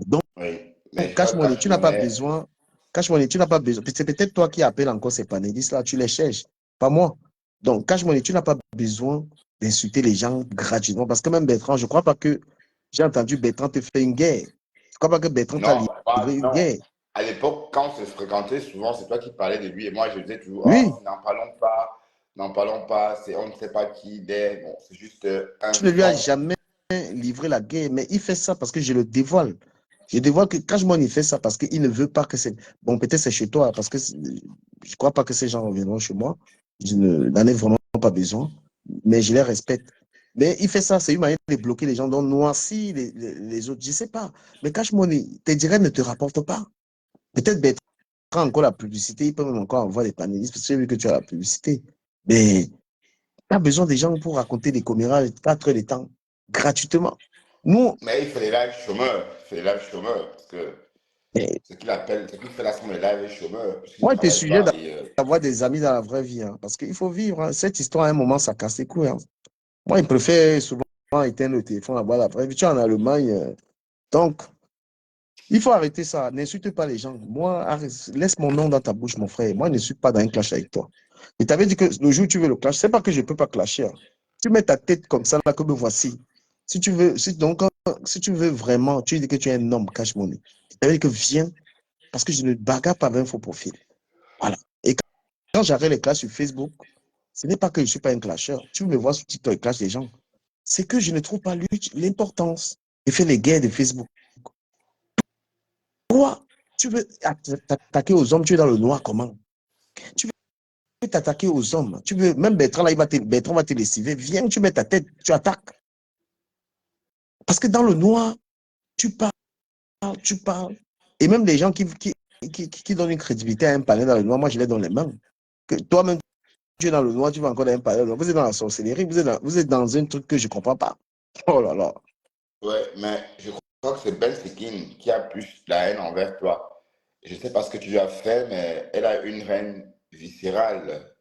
Donc, Oui, mais je Cash crois que Money, Cash tu n'as pas Monnaie, besoin. Cash Money, tu n'as pas besoin. C'est peut-être toi qui appelles encore ces panélistes-là, tu les cherches, pas moi. Donc, Cash Money, tu n'as pas besoin d'insulter les gens gratuitement. Parce que même Bertrand, je ne crois pas que j'ai entendu Bertrand te faire une guerre. Je ne crois pas que Bertrand t'a non, livré une non. guerre. À l'époque, quand on se fréquentait, souvent, c'est toi qui parlais de lui. Et moi, je disais toujours, oh, Oui, n'en parlons pas, on ne sait pas qui il est. Bon, c'est juste un tu ne lui as son. jamais livré la guerre, mais il fait ça parce que je le dévoile. Je dévoile que Cash Money fait ça parce qu'il ne veut pas que c'est. Bon, peut-être c'est chez toi, parce que je ne crois pas que ces gens reviendront chez moi. Je n'en ai vraiment pas besoin, mais je les respecte. Mais il fait ça, c'est une manière de bloquer les gens, donc noircir les autres. Je ne sais pas. Mais Cash Money, tes directs ne te rapportent pas. Peut-être Bertrand a encore la publicité, il peut même encore envoyer des panélistes parce que j'ai vu que tu as la publicité. Mais tu as besoin des gens pour raconter des commérages 4 heures de temps, gratuitement. Nous, Mais il fait les lives chômeurs. Il fait les lives chômeurs. Parce que eh, ce qu'il fait là, c'est les lives chômeurs. Puisqu'il ne moi, j'étais travaille sujet pas. d'avoir des amis dans la vraie vie, hein, parce qu'il faut vivre. Hein. Cette histoire, à un moment, ça casse les couilles. Hein. Moi, il préfère souvent éteindre le téléphone, avoir la vraie vie. Tu es en Allemagne, donc, il faut arrêter ça. N'insulte pas les gens. Moi, laisse mon nom dans ta bouche, mon frère. Moi, je ne suis pas dans un clash avec toi. Je t'avais dit que le jour où tu veux le clash, c'est pas que je ne peux pas clasher. Hein. Tu mets ta tête comme ça, là, comme me voici. Si tu veux, si tu veux vraiment, tu dis que tu es un homme, cash money. Je t'avais dit que viens, parce que je ne bagarre pas avec un faux profil. Voilà. Et quand j'arrête les clashs sur Facebook, ce n'est pas que je ne suis pas un clasheur. Tu me vois sur TikTok et clash les gens. C'est que je ne trouve pas l'importance de faire les guerres de Facebook. Toi, tu veux t'attaquer aux hommes, tu es dans le noir comment? Tu veux t'attaquer aux hommes. Tu veux, même Bertrand, là, Bertrand va te lessiver. Viens, tu mets ta tête, tu attaques. Parce que dans le noir, tu parles, tu parles. Et même les gens qui donnent une crédibilité à un panel dans le noir, moi, je les donne les mains. Que toi-même, tu es dans le noir, tu vas encore dans un panel. Vous êtes dans la sorcellerie, vous êtes dans un truc que je ne comprends pas. Oh là là. Ouais, mais je crois que c'est Ben Sekin qui a plus la haine envers toi. Je ne sais pas ce que tu lui as fait, mais elle a une haine viscérale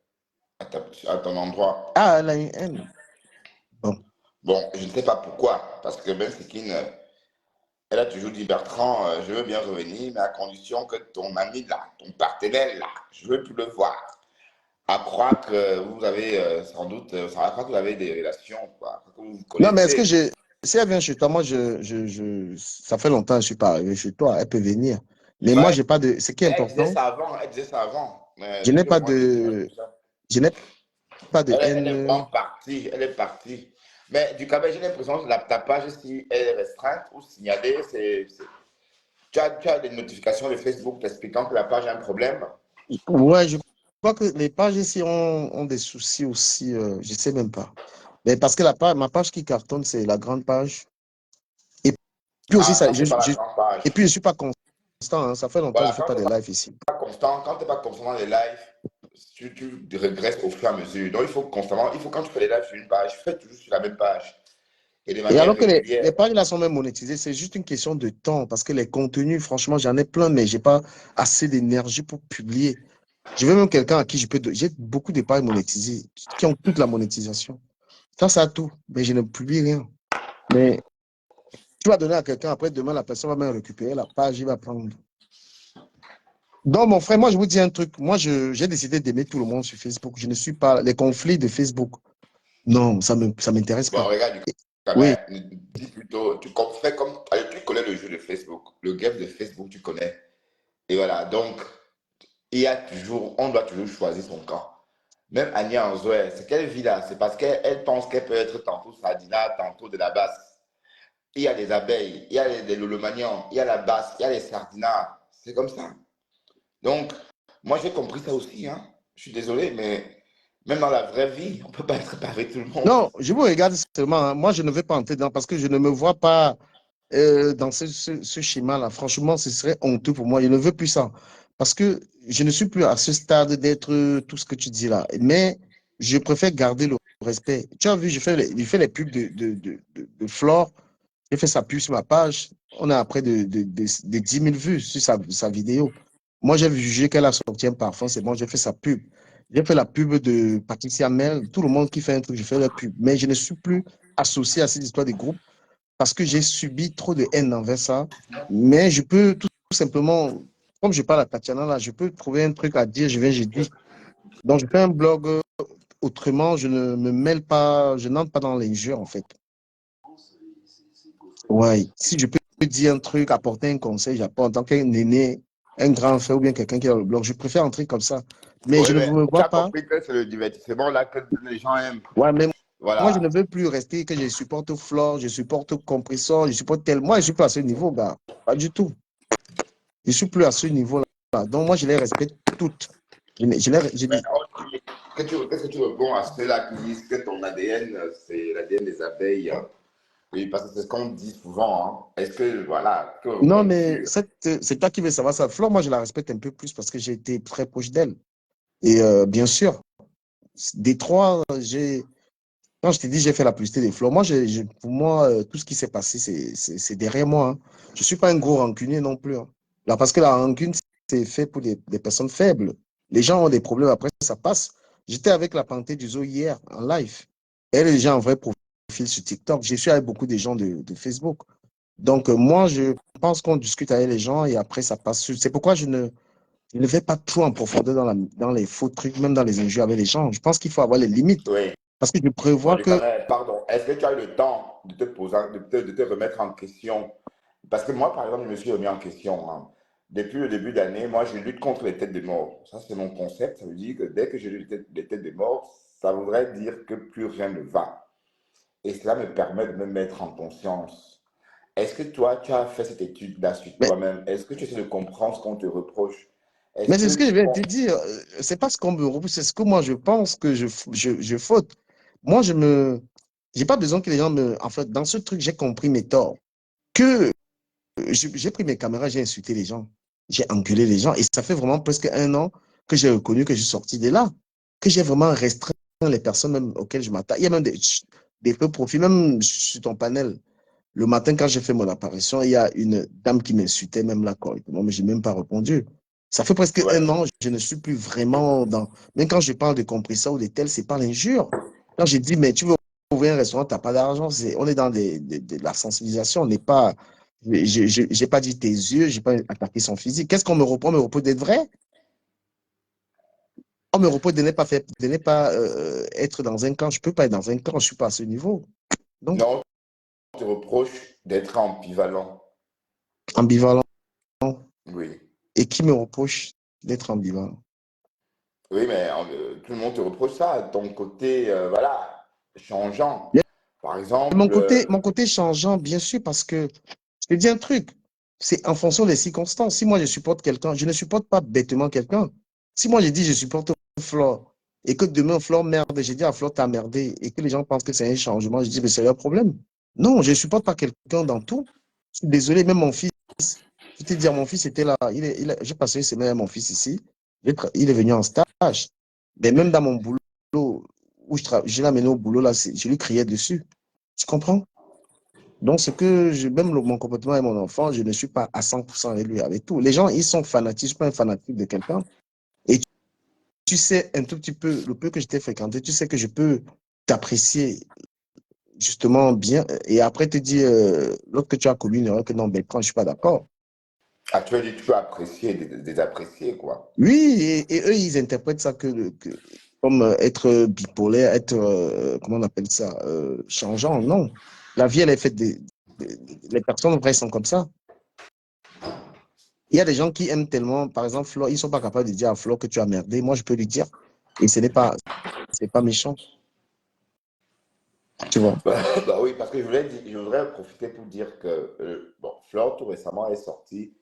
à ton endroit. Ah, elle a une haine. Bon. Bon, je ne sais pas pourquoi, parce que Ben Sekin, elle a toujours dit, Bertrand, je veux bien revenir, mais à condition que ton ami là, ton partenaire là, je veux plus le voir. À croire que vous avez sans doute, à croire que vous avez des relations, quoi, que vous vous Non, mais est-ce que connaissez. si elle vient chez toi, moi, ça fait longtemps que je ne suis pas arrivé chez toi, elle peut venir. Mais moi, Ouais, j'ai pas de, ce qui est mais elle disait important, ça avant, elle disait ça avant. Mais je n'ai depuis le pas moment où elle est venue, de, je n'ai pas de elle est haine. vraiment partie, elle est partie. Mais du Cameroun, j'ai l'impression que ta page, si elle est restreinte ou signalée, tu as des notifications de Facebook t'expliquant que la page a un problème. Ouais, je crois que les pages ici ont des soucis aussi, je ne sais même pas. Mais parce que ma page qui cartonne, c'est la grande page. Et puis aussi, Ah, ça, c'est pas la grande page. et puis je ne suis pas constant, hein. Ça fait longtemps que je Voilà, ne fais pas de live ici. quand tu n'es pas constamment dans les lives, tu régresses au fur et à mesure. Donc, il faut constamment, il faut quand tu fais les lives sur une page, fais toujours sur la même page et de Et manière alors que régulière. les pages là sont même monétisées, c'est juste une question de temps parce que les contenus, franchement, j'en ai plein, mais je n'ai pas assez d'énergie pour publier. Je veux même quelqu'un à qui je peux. J'ai beaucoup de pages monétisées qui ont toute la monétisation. Ça a tout, mais je ne publie rien. Mais tu vas donner à quelqu'un, après demain, la personne va même récupérer la page, il va prendre. Donc, mon frère, moi, je vous dis un truc. Moi, j'ai décidé d'aimer tout le monde sur Facebook. Je ne suis pas. Les conflits de Facebook, non, ça m'intéresse Bon, pas. regarde, quand Oui. même, dis plutôt, fais comme, allez, tu connais le jeu de Facebook, le game de Facebook, tu connais. Et voilà, donc, on doit toujours choisir son camp. Même Annie Anzouer, c'est qu'elle vit là, c'est parce qu'elle pense qu'elle peut être tantôt Sadina, tantôt de la basse. il y a des abeilles, il y a des lolomanians, il y a la basse, il y a les sardinats. C'est comme ça. Donc, moi, j'ai compris ça aussi, hein. Je suis désolé, mais même dans la vraie vie, on ne peut pas être avec tout le monde. Non, je vous regarde seulement, hein. Moi, je ne vais pas entrer dedans parce que je ne me vois pas dans ce schéma-là. Franchement, ce serait honteux pour moi. Je ne veux plus ça. Parce que je ne suis plus à ce stade d'être tout ce que tu dis là. Mais je préfère garder le respect. Tu as vu, je fais les pubs de Flore. J'ai fait sa pub sur ma page. On a près de 10 000 vues sur sa vidéo. Moi, j'ai jugé qu'elle a sorti un parfum. C'est bon, j'ai fait sa pub. J'ai fait la pub de Patricia Mel. Tout le monde qui fait un truc, je fais la pub. Mais je ne suis plus associé à cette histoire des groupes parce que j'ai subi trop de haine envers ça. Mais je peux tout simplement, comme je parle à Tatiana là, je peux trouver un truc à dire, je dis. Donc, je fais un blog autrement, je ne me mêle pas, je n'entre pas dans l'injure en fait. Ouais, si je peux dire un truc, apporter un conseil, j'apporte en tant qu'un aîné, un grand frère ou bien quelqu'un qui est dans le blog, je préfère entrer comme ça. Mais Oui, je ne mais me tu vois as pas. compris que c'est le divertissement là que les gens aiment. Ouais, mais moi, je ne Voilà. veux plus rester que je supporte Flore, je supporte Compressor, je supporte tel. Moi, je suis pas à ce niveau, gars. Pas du tout. Je suis plus à ce niveau-là. Donc, moi, je les respecte toutes. Je Mais dis, qu'est-ce que tu réponds à ceux-là qui disent que ton ADN, c'est l'ADN des abeilles? Oui, parce que c'est ce qu'on dit souvent, hein. Est-ce que, voilà, que non, mais réponds-tu? c'est toi qui veux savoir ça. Flore, moi, je la respecte un peu plus parce que j'ai été très proche d'elle. Et bien sûr, des trois, quand je te dis j'ai fait la publicité des Flore, moi, pour moi, tout ce qui s'est passé, c'est derrière moi, hein. Je ne suis pas un gros rancunier non plus, hein. Là, parce que la rancune, c'est fait pour des personnes faibles. Les gens ont des problèmes, après, ça passe. J'étais avec la Panthère du Zoo hier, en live. Elle est déjà en vrai profil sur TikTok. Je suis avec beaucoup de gens de Facebook. Donc, moi, je pense qu'on discute avec les gens et après, ça passe. C'est pourquoi je ne vais pas trop en profondeur dans les faux trucs, même dans les injures avec les gens. Je pense qu'il faut avoir les limites. Oui. Parce que je prévois que. Pardon, est-ce que tu as eu le temps de te poser, de te remettre en question? Parce que moi, par exemple, je me suis remis en question, hein. Depuis le début d'année, moi, je lutte contre les têtes de mort. Ça, c'est mon concept. Ça veut dire que dès que je lutte les têtes de mort, ça voudrait dire que plus rien ne va. Et cela me permet de me mettre en conscience. Est-ce que toi, tu as fait cette étude-là sur Mais, toi-même? Est-ce que tu essaies de comprendre ce qu'on te reproche? Est-ce mais c'est ce que que je tu viens de te penses... dire. C'est pas ce qu'on me reproche, c'est ce que moi je pense que je faute. Moi, j'ai pas besoin que les gens me. En fait, dans ce truc, j'ai compris mes torts. Que j'ai pris mes caméras, j'ai insulté les gens. J'ai engueulé les gens. Et ça fait vraiment presque un an que j'ai reconnu que je suis sorti de là. Que j'ai vraiment restreint les personnes même auxquelles je m'attaque. Il y a même des faux profils, même sur ton panel. Le matin, quand j'ai fait mon apparition, il y a une dame qui m'insultait même là correctement, mais je n'ai même pas répondu. Ça fait presque Ouais. un an, je ne suis plus vraiment dans. Même quand je parle de compresseur ou de tel, c'est pas l'injure. Quand je dis, mais tu veux ouvrir un restaurant, tu n'as pas d'argent, on est dans de la sensibilisation, on n'est pas. Je n'ai pas dit tes yeux, je n'ai pas attaqué son physique. Qu'est-ce qu'on me reproche? On me reproche d'être vrai. On me reproche de ne pas être dans un camp. Je ne peux pas être dans un camp, je ne suis pas à ce niveau. Donc, Non, on te reproche d'être ambivalent. ambivalent. Oui. Et qui me reproche d'être ambivalent? Oui, mais tout le monde te reproche ça, ton côté, voilà, changeant. Par exemple, Mon côté changeant, bien sûr, parce que je te dis un truc, c'est en fonction des circonstances. Si moi je supporte quelqu'un, je ne supporte pas bêtement quelqu'un. Si moi je dis je supporte Flore et que demain Flore merde, j'ai dit à Flore t'as merdé et que les gens pensent que c'est un changement, je dis mais c'est un problème. Non, je ne supporte pas quelqu'un dans tout. Je suis désolé, même mon fils, je te dis, mon fils était là, j'ai passé une semaine avec mon fils ici, il est venu en stage, mais même dans mon boulot, où je l'ai amené au boulot, là, je lui criais dessus. Tu comprends? Donc, même mon comportement avec mon enfant, je ne suis pas à 100% avec lui, avec tout. Les gens, ils sont fanatiques, je ne suis pas un fanatique de quelqu'un. Et tu sais un tout petit peu, le peu que je t'ai fréquenté, tu sais que je peux t'apprécier justement bien et après te dire, l'autre que tu as commis une erreur, que non, Bertrand, je ne suis pas d'accord. actuellement, tu peux apprécier et désapprécier, quoi. Oui, et eux, ils interprètent ça comme être bipolaire, être, comment on appelle ça, changeant. Non. La vie, elle est faite les personnes vraies sont comme ça. Il y a des gens qui aiment tellement, par exemple, Flo, ils ne sont pas capables de dire à Flo que tu as merdé. Moi, je peux lui dire. Et ce n'est pas méchant. tu vois. Bah oui, parce que je voudrais profiter pour dire que bon, Flore, tout récemment, est sortie.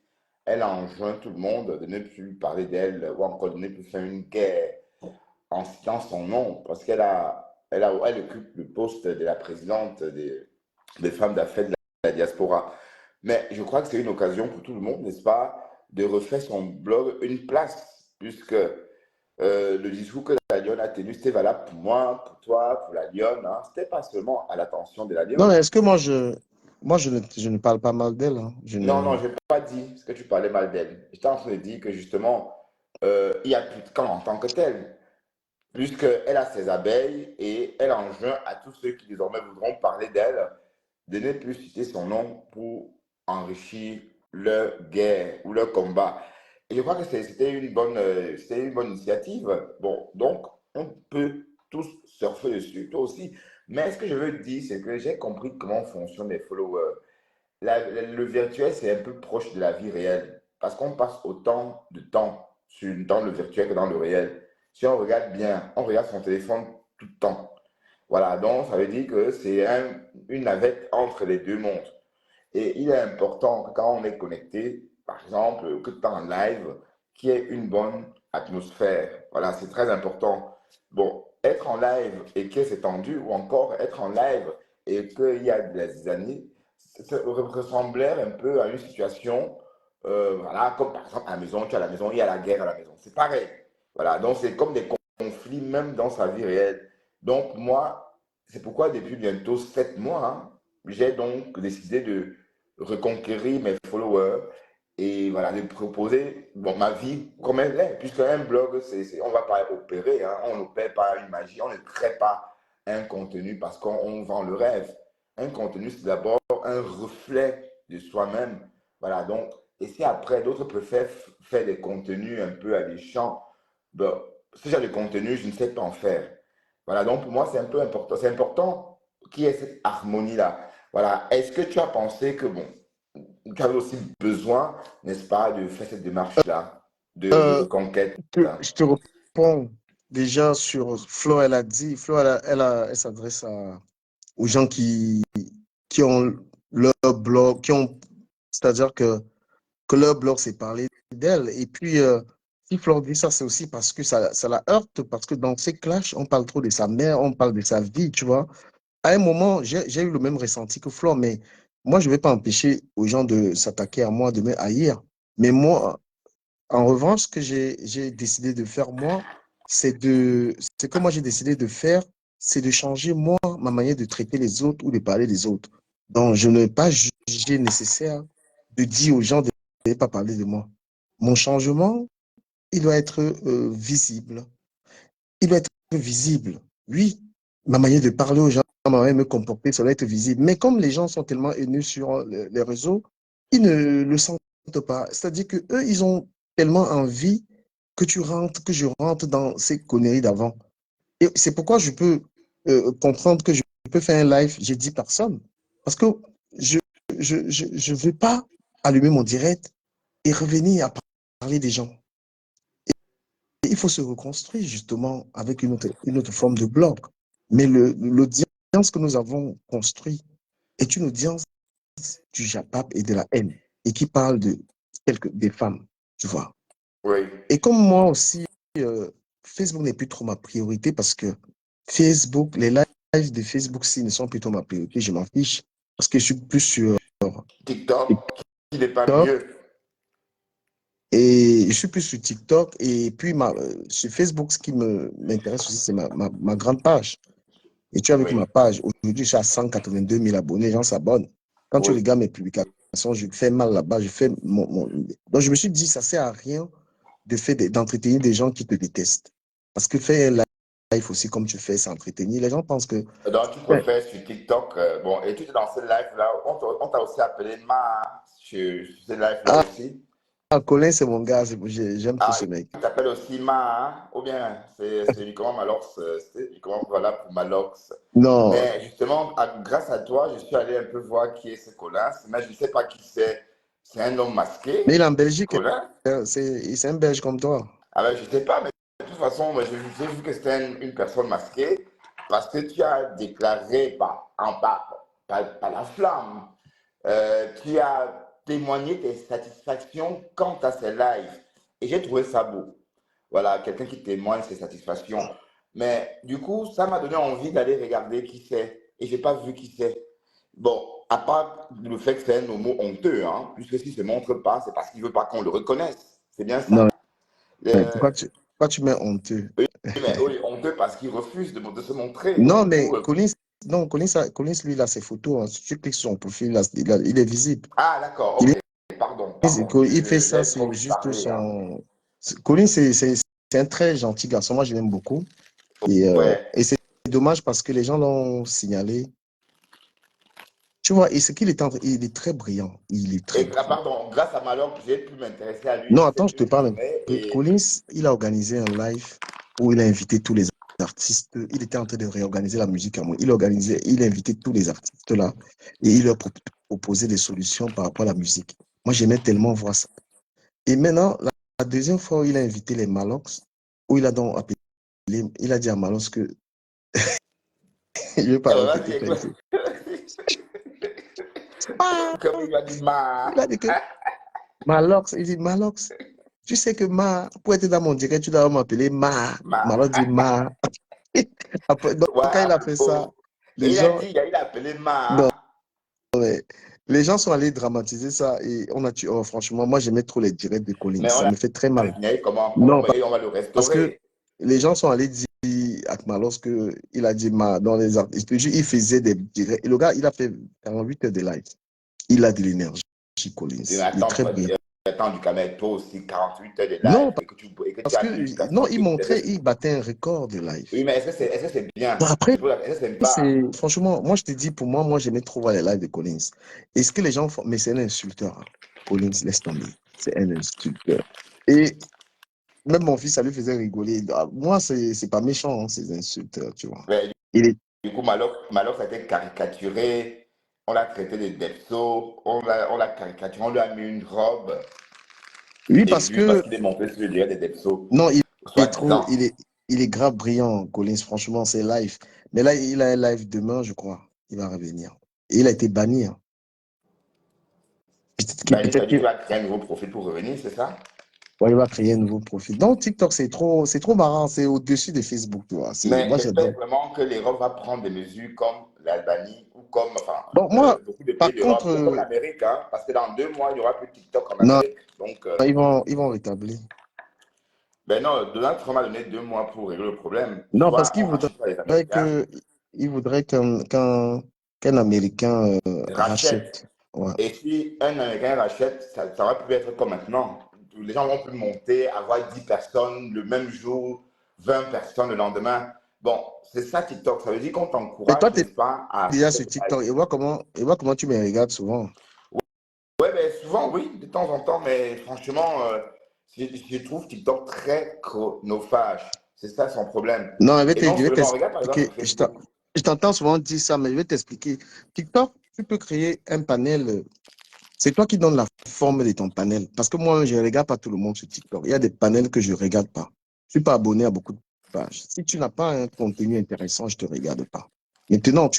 Elle a enjoint tout le monde de ne plus parler d'elle ou encore de ne plus faire une guerre en citant son nom parce elle occupe le poste de la présidente des femmes d'affaires de la diaspora. Mais je crois que c'est une occasion pour tout le monde, n'est-ce pas, de refaire son blog une place, puisque le discours que la Lyon a tenu, c'était valable pour moi, pour toi, pour la Lyon. Hein. C'était pas seulement à l'attention de la Non, Lyon. est-ce que je ne parle pas mal d'elle, hein. Je Non, ne... non, je n'ai pas dit ce que tu parlais mal d'elle. J'étais en train de dire que justement, il n'y a plus de camp en tant que tel, puisqu'elle a ses abeilles et elle enjoint à tous ceux qui désormais voudront parler d'elle de ne plus citer son nom pour enrichir leur guerre ou leur combat. Et je crois que c'était une bonne initiative. Bon, donc, on peut tous surfer dessus, toi aussi. Mais ce que je veux dire, c'est que j'ai compris comment fonctionnent les followers. Le virtuel, c'est un peu proche de la vie réelle parce qu'on passe autant de temps dans le virtuel que dans le réel. Si on regarde bien, on regarde son téléphone tout le temps. Voilà, donc ça veut dire que c'est une navette entre les deux mondes. Et il est important que quand on est connecté, par exemple, que tu es en live, qu'il y ait une bonne atmosphère. Voilà, c'est très important. Bon, être en live et que c'est tendu, ou encore être en live et qu'il y a des années, ça ressemblerait un peu à une situation, voilà, comme par exemple à la maison, tu es à la maison, il y a la guerre à la maison. C'est pareil. Voilà, donc c'est comme des conflits même dans sa vie réelle. Donc moi, c'est pourquoi depuis bientôt 7 mois, hein, j'ai donc décidé de reconquérir mes followers et voilà, de proposer bon, ma vie comme elle est. Puisque un blog, on ne va pas opérer, hein, on n'opère pas une magie, on ne crée pas un contenu parce qu'on vend le rêve. Un contenu, c'est d'abord un reflet de soi-même. Voilà, donc, et si après d'autres préfèrent faire des contenus un peu alléchants, ben, ce genre de contenu, je ne sais pas en faire. Voilà, donc pour moi, c'est un peu important. C'est important qu'il y ait cette harmonie-là. Voilà. Est-ce que tu as pensé que, bon, tu avais aussi besoin, n'est-ce pas, de faire cette démarche-là de Euh, reconquête? je te réponds déjà sur Flo, elle a dit, Flo, elle s'adresse aux gens qui ont leur blog, c'est-à-dire que leur blog, c'est parler d'elle. Et puis, si Flore dit ça, c'est aussi parce que ça la heurte, parce que dans ces clashs, on parle trop de sa mère, on parle de sa vie, tu vois. À un moment, j'ai eu le même ressenti que Flore, mais moi, je ne vais pas empêcher aux gens de s'attaquer à moi, de me haïr. Mais moi, en revanche, ce que j'ai décidé de faire, moi, c'est que moi, j'ai décidé de faire, c'est de changer, moi, ma manière de traiter les autres ou de parler des autres. Donc, je n'ai pas jugé nécessaire de dire aux gens de ne pas parler de moi. Mon changement, il doit être visible. Il doit être visible. Oui, ma manière de parler aux gens, ma manière de me comporter, ça doit être visible. Mais comme les gens sont tellement haineux sur les réseaux, ils ne le sentent pas. C'est-à-dire que eux, ils ont tellement envie que je rentre dans ces conneries d'avant. Et c'est pourquoi je peux comprendre que je peux faire un live, j'ai 10 personnes. Parce que je je veux pas allumer mon direct et revenir à parler des gens. Et il faut se reconstruire justement avec une autre forme de blog. Mais l'audience que nous avons construite est une audience du Japap et de la haine et qui parle des femmes, tu vois. Oui. Et comme moi aussi, euh, Facebook n'est plus trop ma priorité parce que Facebook, les lives de Facebook, s'ils ne sont plus trop ma priorité, je m'en fiche parce que je suis plus sur TikTok, qui n'est pas TikTok mieux. et je suis plus sur TikTok et puis sur Facebook, ce qui m'intéresse aussi, c'est ma grande page. Et tu as vu que Oui, ma page, aujourd'hui, je suis à 182 000 abonnés, les gens s'abonnent. Quand tu oui. regardes mes publications, je fais mal là-bas, je fais Donc, je me suis dit, ça ne sert à rien d'entretenir des gens qui te détestent. Parce que faire un live aussi comme tu fais, c'est entretenir. Les gens pensent que... Donc, tu Ouais. préfères sur TikTok. Bon, et tu es dans ce live-là. On t'a aussi appelé Ma sur ce live-là Ah, aussi. Colin, c'est mon gars, j'aime trop Ah, ce mec. il t'appelle aussi Ma, hein, ou bien c'est uniquement Malox, c'est uniquement voilà pour Malox. Non, Mais justement, grâce à toi, je suis allé un peu voir qui est ce Colin, mais je ne sais pas qui c'est. C'est un homme mais il est masqué, en Belgique, Colin? c'est un Belge comme toi. Ah ben, je ne sais pas, mais de toute façon, moi, j'ai vu que c'était une personne masquée. parce que tu as déclaré par la flamme, tu as témoigné tes satisfactions quant à ces lives. Et j'ai trouvé ça beau. Voilà, quelqu'un qui témoigne ses satisfactions. Mais du coup, ça m'a donné envie d'aller regarder qui c'est. Et j'ai pas vu qui c'est. Bon, à part le fait que c'est un homo honteux, hein, puisque s'il se montre pas, c'est parce qu'il veut pas qu'on le reconnaisse. C'est bien Non, ça. mais Euh, pourquoi tu mets honteux? oui, mais oui, honteux parce qu'il refuse de se montrer. Non, Donc, du mais coup, Collins, non, Collins, lui, il a ses photos, hein. Si tu cliques sur son profil, il est visible. ah, d'accord, Il ok. est, Pardon. il fait ça, J'ai trop c'est vite juste parlé, hein. son. Collins, c'est un très gentil garçon. Moi, je l'aime beaucoup. Ouais. Et c'est dommage parce que les gens l'ont signalé. Tu vois, et ce qu'il est il est très brillant. Il est très Et brillant. pardon, grâce à Malheur, j'ai pu m'intéresser à Non, lui attends, je cette te parle. journée et Collins, il a organisé un live où il a invité tous les artistes. Il était en train de réorganiser la musique à moi. Il a invité tous les artistes là et il leur proposait des solutions par rapport à la musique. Moi, j'aimais tellement voir ça. Et maintenant, la deuxième fois où il a invité les Malox, où il a donc appelé, il a dit à Malox que je ne vais pas vas-y, répéter, écoute. t'inquiète. Ah, Comme il m'a dit, il a ma, dit que Malox, il dit Malox, tu sais que pour être dans mon direct, tu dois m'appeler ma. Malox dit Ma. Après, donc, Ouais, quand il à a fait ça, propos. Et les gens, il a appelé non, ma. ouais, les gens sont allés dramatiser ça et on a tué. Oh, franchement, moi, j'aimais trop les directs de Collins. Mais on Ça l'a me fait très mal. signalé comment? Non, Et on va le parce que restaurer. les gens sont allés dire à Malos que il a dit Ma dans les artistes. Il faisait des directs. Et le gars, il a fait 48 heures de live. Il a de l'énergie, Collins. Mais Il est attends, très brillant. attends, du camel, toi aussi, 48 heures de Non, live et que tu parce as que, de non, l'éducation. il montrait, il battait un record de live. Oui, mais est-ce que c'est bien? Bon, après, Est-ce que c'est pas? franchement, moi, je te dis, pour moi, j'aimais trop voir les lives de Collins. Et ce que les gens font, mais c'est un insulteur, hein. Collins, laisse tomber. C'est un insulteur. Et même mon fils, ça lui faisait rigoler. Ah, moi, c'est pas méchant, hein, ces insulteurs, tu vois. Ouais, Il est, du coup, Malox a été caricaturé. On l'a traité de Depso. On l'a caricaturé. On lui a mis une robe. oui, Et parce puis, parce que, qu'il est monté sur le direct de Depso. non, il est trop, Soi-disant. il est grave brillant, Collins, franchement, c'est live. Mais là, il a un live demain, je crois. Il va revenir. Et il a été banni, hein. Bani, ça Peut-être dit qu'il qu'il va créer un nouveau profil pour revenir, c'est ça? ouais, il va créer un nouveau profil. Donc, TikTok, c'est trop marrant. C'est au-dessus de Facebook, tu vois. Mais Moi, j'adore. j'espère vraiment que l'Europe va prendre des mesures comme l'Albanie ou comme enfin, Bon, moi, beaucoup de pays par contre, d'Europe ou comme l'Amérique, hein, parce que dans 2 mois, il n'y aura plus de TikTok en non, Amérique. Donc, ils vont rétablir. ben non, Donald Trump a donné 2 mois pour régler le problème. Non, parce Soit qu'il on rachète pas les voudrait Américains, qu'un Américain rachète. rachète. Ouais. Et si un Américain rachète, ça va plus être comme maintenant. Les gens vont plus monter, avoir 10 personnes le même jour, 20 personnes le lendemain. Bon, c'est ça TikTok. Ça veut dire qu'on Et toi, t'encourage, tu es n'est-ce pas, à faire déjà des sur lives. TikTok et vois comment tu me regardes souvent. Ouais, ben souvent, oui, de temps en temps, mais franchement, je trouve TikTok très chronophage. C'est ça son problème. Non, Et non je vais seulement, regarde par exemple t'expliquer. sur Facebook. Je t'entends souvent dire ça, mais je vais t'expliquer. TikTok, tu peux créer un panel. C'est toi qui donnes la forme de ton panel. Parce que moi, je ne regarde pas tout le monde sur TikTok. Il y a des panels que je ne regarde pas. Je ne suis pas abonné à beaucoup de pages. Si tu n'as pas un contenu intéressant, je ne te regarde pas. Maintenant,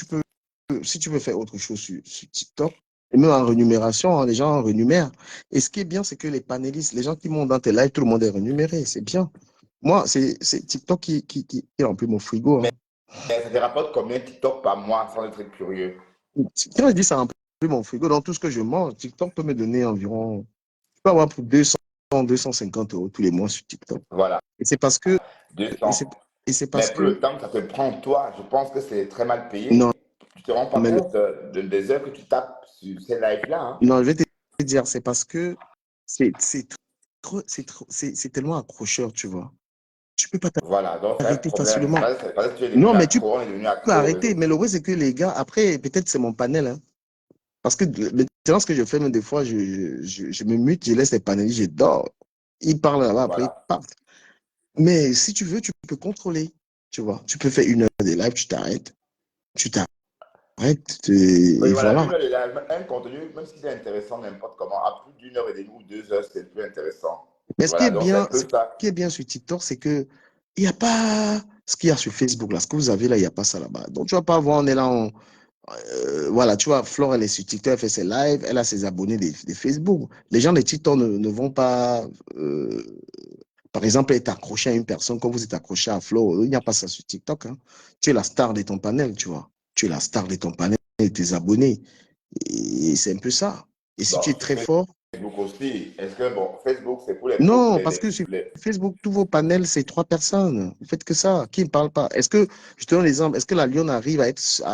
si tu veux faire autre chose sur TikTok, et même en rémunération, hein, les gens en rémunèrent. Et ce qui est bien, c'est que les panélistes, les gens qui montent dans tes lives, tout le monde est rémunéré. C'est bien. Moi, c'est TikTok qui remplit mon frigo, Mais hein. ça te rapporte combien TikTok par mois sans être curieux? Quand je dis ça remplit mon frigo, dans tout ce que je mange, TikTok peut me donner environ, je peux avoir pour 250 euros tous les mois sur TikTok. Voilà, Et c'est parce que, et 200. c'est, et c'est parce Mais pour que, le temps que ça te prend, toi, je pense que c'est très mal non, payé. Tu te rends pas mais compte des heures que tu tapes sur ces lives-là, hein? non, je vais te dire, c'est parce que c'est c'est tellement accrocheur, tu vois. Tu peux pas Voilà, donc c'est un t'arrêter problème. facilement. C'est parce que tu es devenu Non, mais tu accro, on est devenu peux accro aux arrêter. réseaux. Mais le vrai, c'est que les gars, après, peut-être c'est mon panel, hein. Parce que maintenant, ce que je fais, même des fois, je me mute, je laisse les panélistes, je dors. Ils parlent là-bas, après, ils Voilà. partent. Mais si tu veux, tu peux contrôler. Tu vois, tu peux faire 1 heure de live, tu t'arrêtes, Oui, et voilà, voilà. 1 heure de live, un contenu, même si c'est intéressant n'importe comment, à plus d'1 heure et demie ou 2 heures, c'est plus intéressant. Mais Voilà, donc c'est un peu ce ça. qui est bien sur TikTok, c'est que il n'y a pas Ce qu'il y a sur Facebook, là, ce que vous avez là, il n'y a pas ça là-bas. Donc, tu vas pas voir, on est là, voilà, tu vois, Flore, elle est sur TikTok, elle fait ses lives, elle a ses abonnés de Facebook. Les gens de TikTok ne vont pas, par exemple, être accrochés à une personne comme vous êtes accroché à Flore. Il n'y a pas ça sur TikTok, hein. Tu es la star de ton panel, tu vois. Tu es la star de ton panel, de tes abonnés. Et c'est un peu ça. Et si Bon, tu es sur très fort, Facebook aussi. Est-ce que, bon, Facebook, c'est pour non, parce que sur Facebook, tous vos panels, c'est 3 personnes. Vous faites que ça. Qui ne parle pas? Est-ce que, je te donne l'exemple, est-ce que la lionne arrive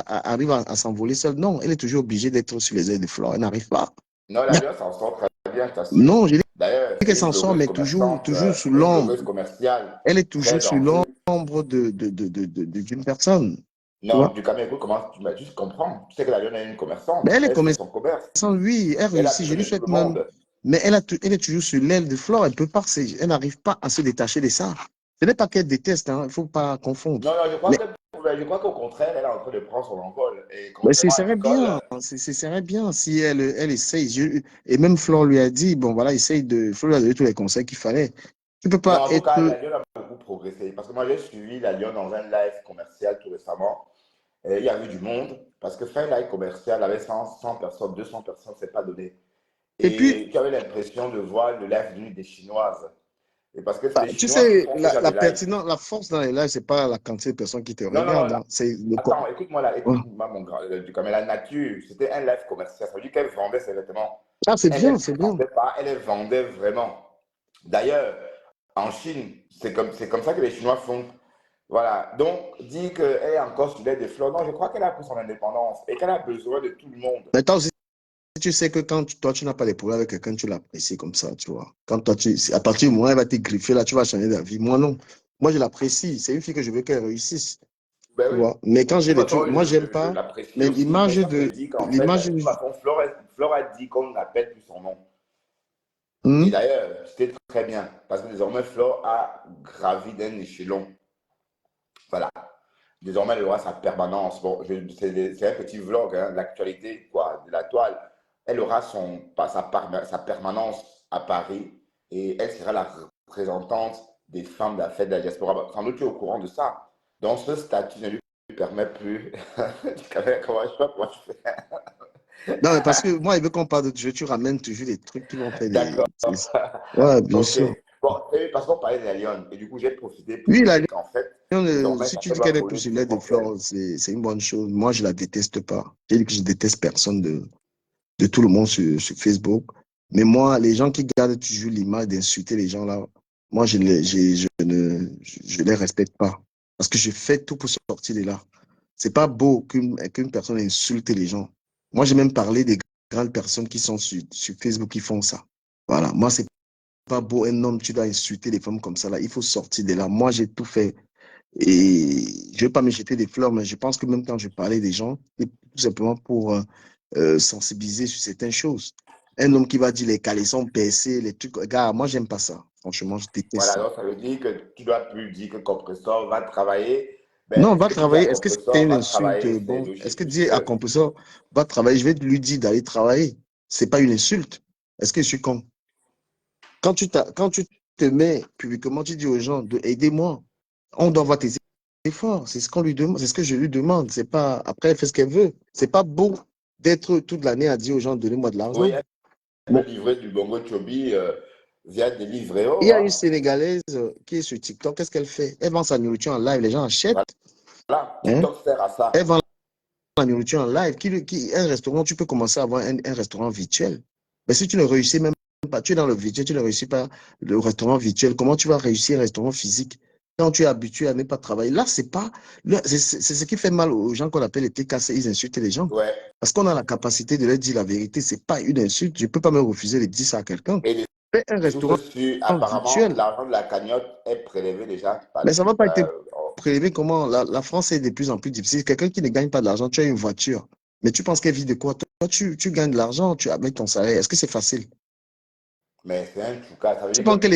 arrive à s'envoler seule? Non, elle est toujours obligée d'être sur les ailes de Flore. Elle n'arrive pas. Non, Il y a- l'Alliance s'en sort très bien, je t'assure. Non, je dis D'ailleurs, qu'elle c'est une s'en sort, blogueuse mais toujours, commerçante, toujours sous c'est une l'ombre. blogueuse commerciale Elle est toujours très sous en vue. l'ombre d'une personne. Tu Non, vois? du Cameroun, comment tu vas juste comprendre. Tu sais que l'Alliance est une Mais commerçante. elle est Elle fait commerçante, son commerce. oui, elle Elle a réussit. Je besoin lui de tout souhaite le même. monde. Mais elle est toujours sur l'aile de Flore. Elle peut pas, elle n'arrive pas à se détacher de ça. Ce n'est pas qu'elle déteste, hein, il ne faut pas confondre. Non, non, Mais je crois qu'au contraire, elle est en train de prendre son envol. Et Mais ce contrairement à serait bien, Nicole, ce serait bien si elle essaye. Et même Flore lui a dit, bon voilà, Flore lui a donné tous les conseils qu'il fallait. Tu peux non, pas en tout cas, être. l'Alliance a beaucoup progressé. Parce que moi, j'ai suivi l'Alliance dans un live commercial tout récemment. Et il y avait du monde. Parce que faire un live commercial avec 100 personnes, 200 personnes, c'est pas donné. Et puis, Et tu avais l'impression de voir le live venu des Chinoises. Et parce que c'est bah, les tu Chinois qui sais, font ce la, genre de la live. pertinence, la force dans les lives, c'est pas la quantité de personnes qui te Non, non, non, regardent, hein. C'est le attends, écoute-moi là, Ouais. écoute-moi mon grand, du comme la nature, c'était un live commercial. Ça veut dire qu'elle vendait ses vêtements. Ah, c'est Elle ne bien, les c'est bien. vendait pas, elle les vendait vraiment. D'ailleurs, en Chine, c'est comme ça que les Chinois font. Voilà. Donc, dire qu'elle est encore sous l'aide des fleurs, non, je crois qu'elle a pris son indépendance et qu'elle a besoin de tout le monde. Mais toi aussi, tu sais que quand toi, tu n'as pas de problème avec quelqu'un, tu l'apprécies comme ça, tu vois. Quand toi, à partir du moment où elle va te griffer, là, tu vas changer d'avis. Moi, non. Moi, je l'apprécie. C'est une fille que je veux qu'elle réussisse. Ben Tu oui. vois. Mais quand De j'ai toute des trucs, façon, moi, j'aime je pas. l'apprécie Mais aussi, mais l'image ça de. veut dire qu'en fait, L'image de toute de. façon, Flore a dit qu'on n'appelle plus son nom. Et Hmm? d'ailleurs, c'était très bien, parce que désormais, Flore a gravi d'un échelon. Voilà. Désormais, elle aura sa permanence. Bon, c'est un petit vlog, hein, de l'actualité, quoi, de la toile. Elle aura sa permanence à Paris et elle sera la représentante des femmes de la fête de la diaspora. Sans doute, tu es au courant de ça. Donc, ce statut ne lui permet plus. Comment je fais, comment je fais. Non, mais parce que moi, il veut qu'on parle de jeu, tu ramènes toujours des trucs qui vont faire des. D'accord. Ouais, bien Ok. sûr. Bon, et parce qu'on parlait de la Lyon, et du coup, j'ai profité pour Oui, te la dire qu'en fait, désormais, si tu dis chacun doit qu'elle est plus poser sur tous ses l'aide de problèmes. Flore, c'est une bonne chose. Moi, je la déteste pas. J'ai dit que je déteste personne de tout le monde sur Facebook. Mais moi, les gens qui gardent toujours l'image d'insulter les gens là, moi, je les respecte pas. Parce que je fais tout pour sortir de là. C'est pas beau qu'une personne insulte les gens. Moi, j'ai même parlé des grandes personnes qui sont sur Facebook qui font ça. Voilà. Moi, c'est pas beau un homme, tu dois insulter les femmes comme ça là. Il faut sortir de là. Moi, j'ai tout fait. Et je vais pas me jeter des fleurs, mais je pense que même quand je parlais des gens, c'est tout simplement pour sensibiliser sur certaines choses. Un homme qui va dire les caleçons percés, les trucs, gars, moi, j'aime pas ça. Franchement, je déteste Voilà, ça. donc ça veut dire que tu dois plus dire que compresseur va travailler. Non, Ben, ce va que tu dis à travailler. Est-ce que c'est compresseur une va insulte? travailler, c'est Bon, est-ce logique que puisque dire à compresseur, va travailler, je vais lui dire d'aller travailler. C'est pas une insulte. Est-ce que je suis con? Quand tu te mets publiquement, tu dis aux gens de aidez-moi. On doit voir tes efforts. C'est ce qu'on lui demande, c'est ce que je lui demande. C'est pas après elle fait ce qu'elle veut. C'est pas beau d'être toute l'année à dire aux gens donnez-moi de oui, l'argent. elle peut Bon, livrer du bongo chobi via des il livréos. y a une Hein. Sénégalaise qui est sur TikTok. Qu'est-ce qu'elle fait? Elle vend sa nourriture en live. Les gens achètent. Voilà, Hein? TikTok sert à Elle ça. vend la nourriture en live. Un restaurant, tu peux commencer à avoir un restaurant virtuel. Mais si tu ne réussis même pas, tu es dans le virtuel, tu ne réussis pas le restaurant virtuel, comment tu vas réussir un restaurant physique? Quand tu es habitué à ne pas travailler, là, c'est ce qui fait mal aux gens qu'on appelle les TKC, ils insultent les gens. Ouais. Parce qu'on a la capacité de leur dire la vérité, c'est pas une insulte. Je ne peux pas me refuser de dire ça à quelqu'un. Et Fais un les restaurant sources sûres, apparemment, virtuel. l'argent de la cagnotte est prélevé déjà Mais ça ne va pas être oh, prélevé comment? La France est de plus en plus difficile. Quelqu'un qui ne gagne pas de l'argent, tu as une voiture. Mais tu penses qu'elle vit de quoi? Toi, tu gagnes de l'argent, tu avec ton salaire. Est-ce que c'est facile? mais c'est un chouka. Ça veut Tu dire penses que que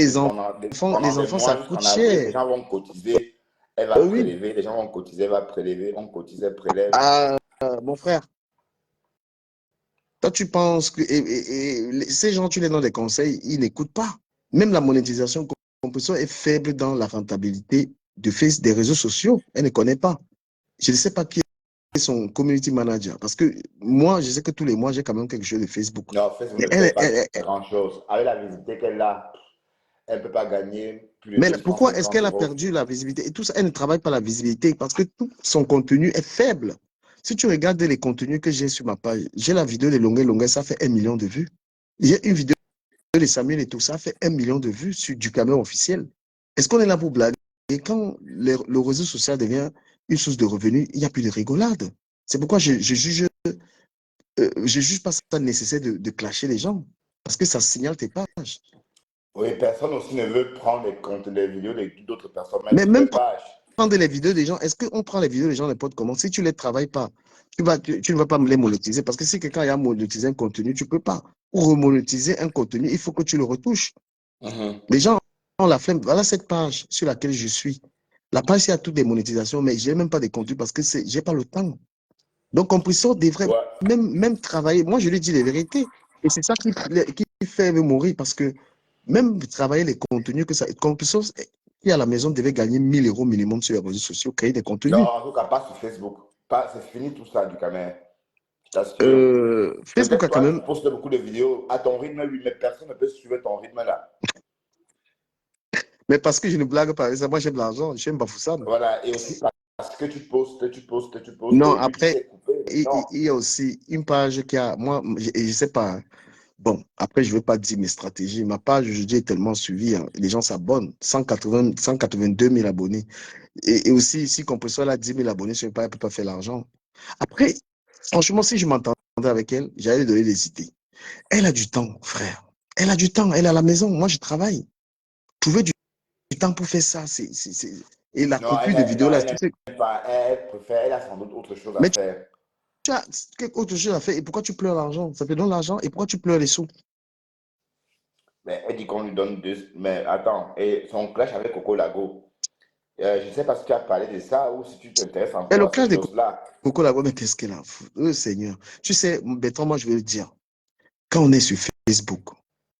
pendant les des enfants, ça mois coûte jusqu'en avril, les cher? gens vont cotiser, elle va Oui. prélever, les gens vont cotiser, elle va prélever, on cotise, elle prélève. Ah, mon frère, toi, tu penses que ces gens, tu les donnes des conseils, ils n'écoutent pas. Même la monétisation composition est faible dans la rentabilité des réseaux sociaux. Elle ne connaît pas. Je ne sais pas qui est son community manager. Parce que moi, je sais que tous les mois, j'ai quand même quelque chose de Facebook. Non, Facebook Mais ne paye pas grand-chose. Avec la visibilité qu'elle a, elle ne peut pas gagner plus de mais pourquoi est-ce 250 qu'elle a euros. perdu la visibilité? Et tout ça, elle ne travaille pas la visibilité parce que tout son contenu est faible. Si tu regardes les contenus que j'ai sur ma page, j'ai la vidéo de Longuet Longuet, ça fait 1 million de vues. J'ai une vidéo de Samuel et tout ça fait 1 million de vues sur du caméra officiel. Est-ce qu'on est là pour blaguer? Et quand le réseau social devient une source de revenus, il n'y a plus de rigolade. C'est pourquoi je juge pas ça nécessaire de clasher les gens parce que ça signale tes pages. Oui, personne aussi ne veut prendre les comptes, les vidéos d'autres personnes, même Mais sur même les pages. prendre les vidéos des gens, est-ce qu'on prend les vidéos des gens n'importe comment? Si tu ne les travailles pas, tu ne vas pas les monétiser parce que si quelqu'un a monétisé un contenu, tu ne peux pas. Pour remonétiser un contenu, il faut que tu le retouches. Les gens ont la flemme. Voilà cette page sur laquelle je suis. La page, il y a toutes des monétisations, mais je n'ai même pas de contenu parce que je n'ai pas le temps. Donc, Compressor devrait Ouais. même travailler. Moi, je lui dis les vérités. Et c'est ça qui fait mourir parce que même travailler les contenus que ça. Compressor qui à la maison devait gagner 1 000 € minimum sur les réseaux sociaux, créer des Non, contenus. en tout cas, pas sur Facebook. Pas, c'est fini tout ça, du Cameroun. Je t'assure. Facebook a Peut-être quand toi, même. tu postes beaucoup de vidéos à ton rythme, oui, mais personne ne peut suivre ton rythme là. Mais parce que je ne blague pas avec ça, moi j'ai de l'argent, je suis un Bafoussam. Voilà. Et aussi parce que tu postes, tu postes, tu postes, Non, et puis tu après, t'es coupé. Non. il y a aussi une page qui a. Moi, je ne sais pas. Bon, après, je ne veux pas dire mes stratégies. Ma page aujourd'hui est tellement suivie. Hein. Les gens s'abonnent. 182 000 abonnés. Et aussi, si Compressor a 10 000 abonnés sur une page, elle ne peut pas faire l'argent. Après, franchement, si je m'entendais avec elle, j'allais lui donner des idées. Elle a du temps, frère. Elle a du temps. Elle est à la maison. Moi, je travaille. Trouver du temps pour faire ça. Et la Non, couple de vidéos là, elle tu sais. n'aime pas. Elle préfère, elle a sans doute autre chose à Mais faire. tu as quelque autre chose à faire. Et pourquoi tu pleures l'argent? Ça te donne l'argent. Et pourquoi tu pleures les sous? Mais elle dit qu'on lui donne deux. Mais attends, et son clash avec Coco Lago. Je ne sais pas si tu as parlé de ça ou si tu t'intéresses Et encore le à ces clash de choses-là. Coco là, mais qu'est-ce qu'elle a foutu? Seigneur. Tu sais, Bertrand, moi, je vais le dire. Quand on est sur Facebook,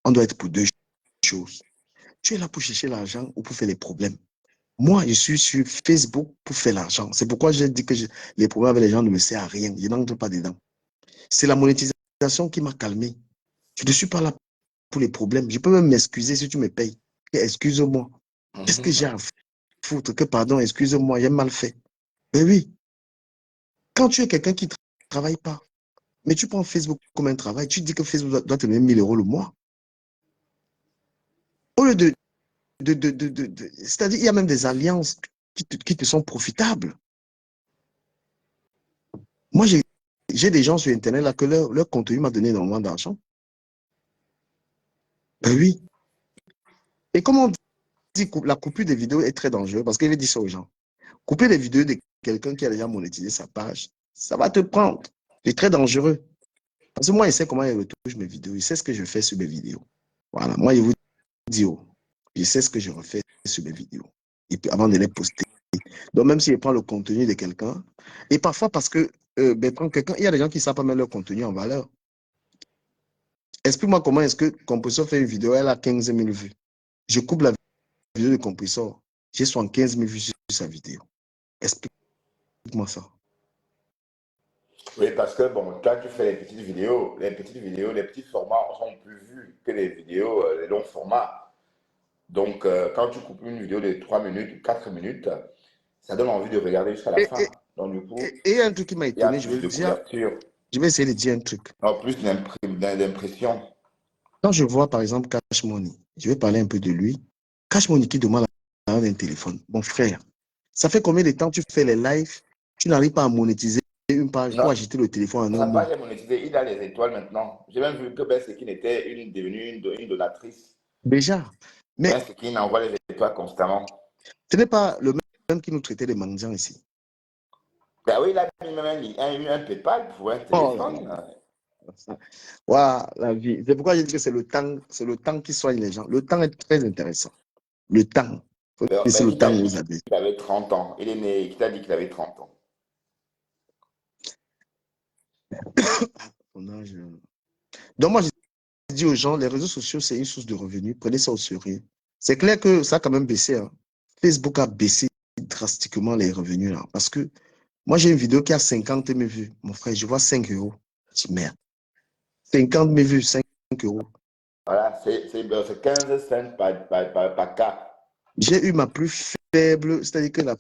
on doit être pour deux choses. Tu es là pour chercher l'argent ou pour faire les problèmes. Moi, je suis sur Facebook pour faire l'argent. C'est pourquoi j'ai dit que les problèmes avec les gens ne me servent à rien. Je n'entre pas dedans. C'est la monétisation qui m'a calmé. Je ne suis pas là pour les problèmes. Je peux même m'excuser si tu me payes. Excuse-moi. Qu'est-ce que j'ai à foutre? Que pardon, excuse-moi, j'ai mal fait. Mais oui, quand tu es quelqu'un qui ne travaille pas, mais tu prends Facebook comme un travail, tu dis que Facebook doit te donner 1 000 € le mois. Au lieu c'est-à-dire, il y a même des alliances qui te sont profitables. Moi, j'ai des gens sur Internet là que leur contenu m'a donné énormément d'argent. Ben oui. Et comme on dit, la coupure des vidéos est très dangereuse parce qu'il veut dire ça aux gens. Couper les vidéos de quelqu'un qui a déjà monétisé sa page, ça va te prendre. C'est très dangereux. Parce que moi, il sait comment il retouche mes vidéos. Il sait ce que je fais sur mes vidéos. Voilà. Moi, je vous dis, oh, je sais ce que je refais sur mes vidéos. Et puis, avant de les poster. Donc, même si je prends le contenu de quelqu'un, et parfois parce que, Bertrand, il y a des gens qui ne savent pas mettre leur contenu en valeur. Explique-moi comment est-ce que Compressor fait une vidéo, elle a 15 000 vues. Je coupe la vidéo de Compressor, j'ai 75 000 vues sur sa vidéo. Explique-moi ça. Oui, parce que bon, quand tu fais les petits formats sont plus vus que les vidéos, les longs formats. Donc, quand tu coupes une vidéo de 3 minutes ou 4 minutes, ça donne envie de regarder jusqu'à la Et, fin. Donc, du coup, et un truc qui m'a il y a étonné, je vais plus le de dire, couverture, je vais essayer de dire un truc. non, plus d'impression. Quand je vois par exemple Cash Money, je vais parler un peu de lui. Cash Money qui demande un téléphone. Mon frère, ça fait combien de temps tu fais les lives, tu n'arrives pas à monétiser une page pour Non, acheter le téléphone en un sa mois. page est monétisée, il a les étoiles maintenant. J'ai même vu que Ben Sekin était devenue une donatrice. Déjà. Mais Ben Sekin envoie les étoiles constamment. ce n'est pas le même qui nous traitait de mendiants ici. Ben oui, il a mis même un PayPal pour un Oh là téléphone. là. Wow, la vie. C'est pourquoi je dis que c'est le temps qui soigne les gens. Le temps est très intéressant. Le temps. Il faut laisser Ben, le qui t'a temps dit aux amis. qu'il avait 30 ans? Il est né, qui t'a dit qu'il avait 30 ans? Donc moi, je dis aux gens, les réseaux sociaux, c'est une source de revenus. Prenez ça au sérieux. C'est clair que ça a quand même baissé. Hein. Facebook a baissé drastiquement les revenus là. Parce que moi, j'ai une vidéo qui a 50 000 vues. Mon frère, je vois 5 euros. Je dis merde. 50 000 vues, 5 euros. Voilà, c'est 15 cents par cas. J'ai eu ma plus faible, c'est-à-dire que le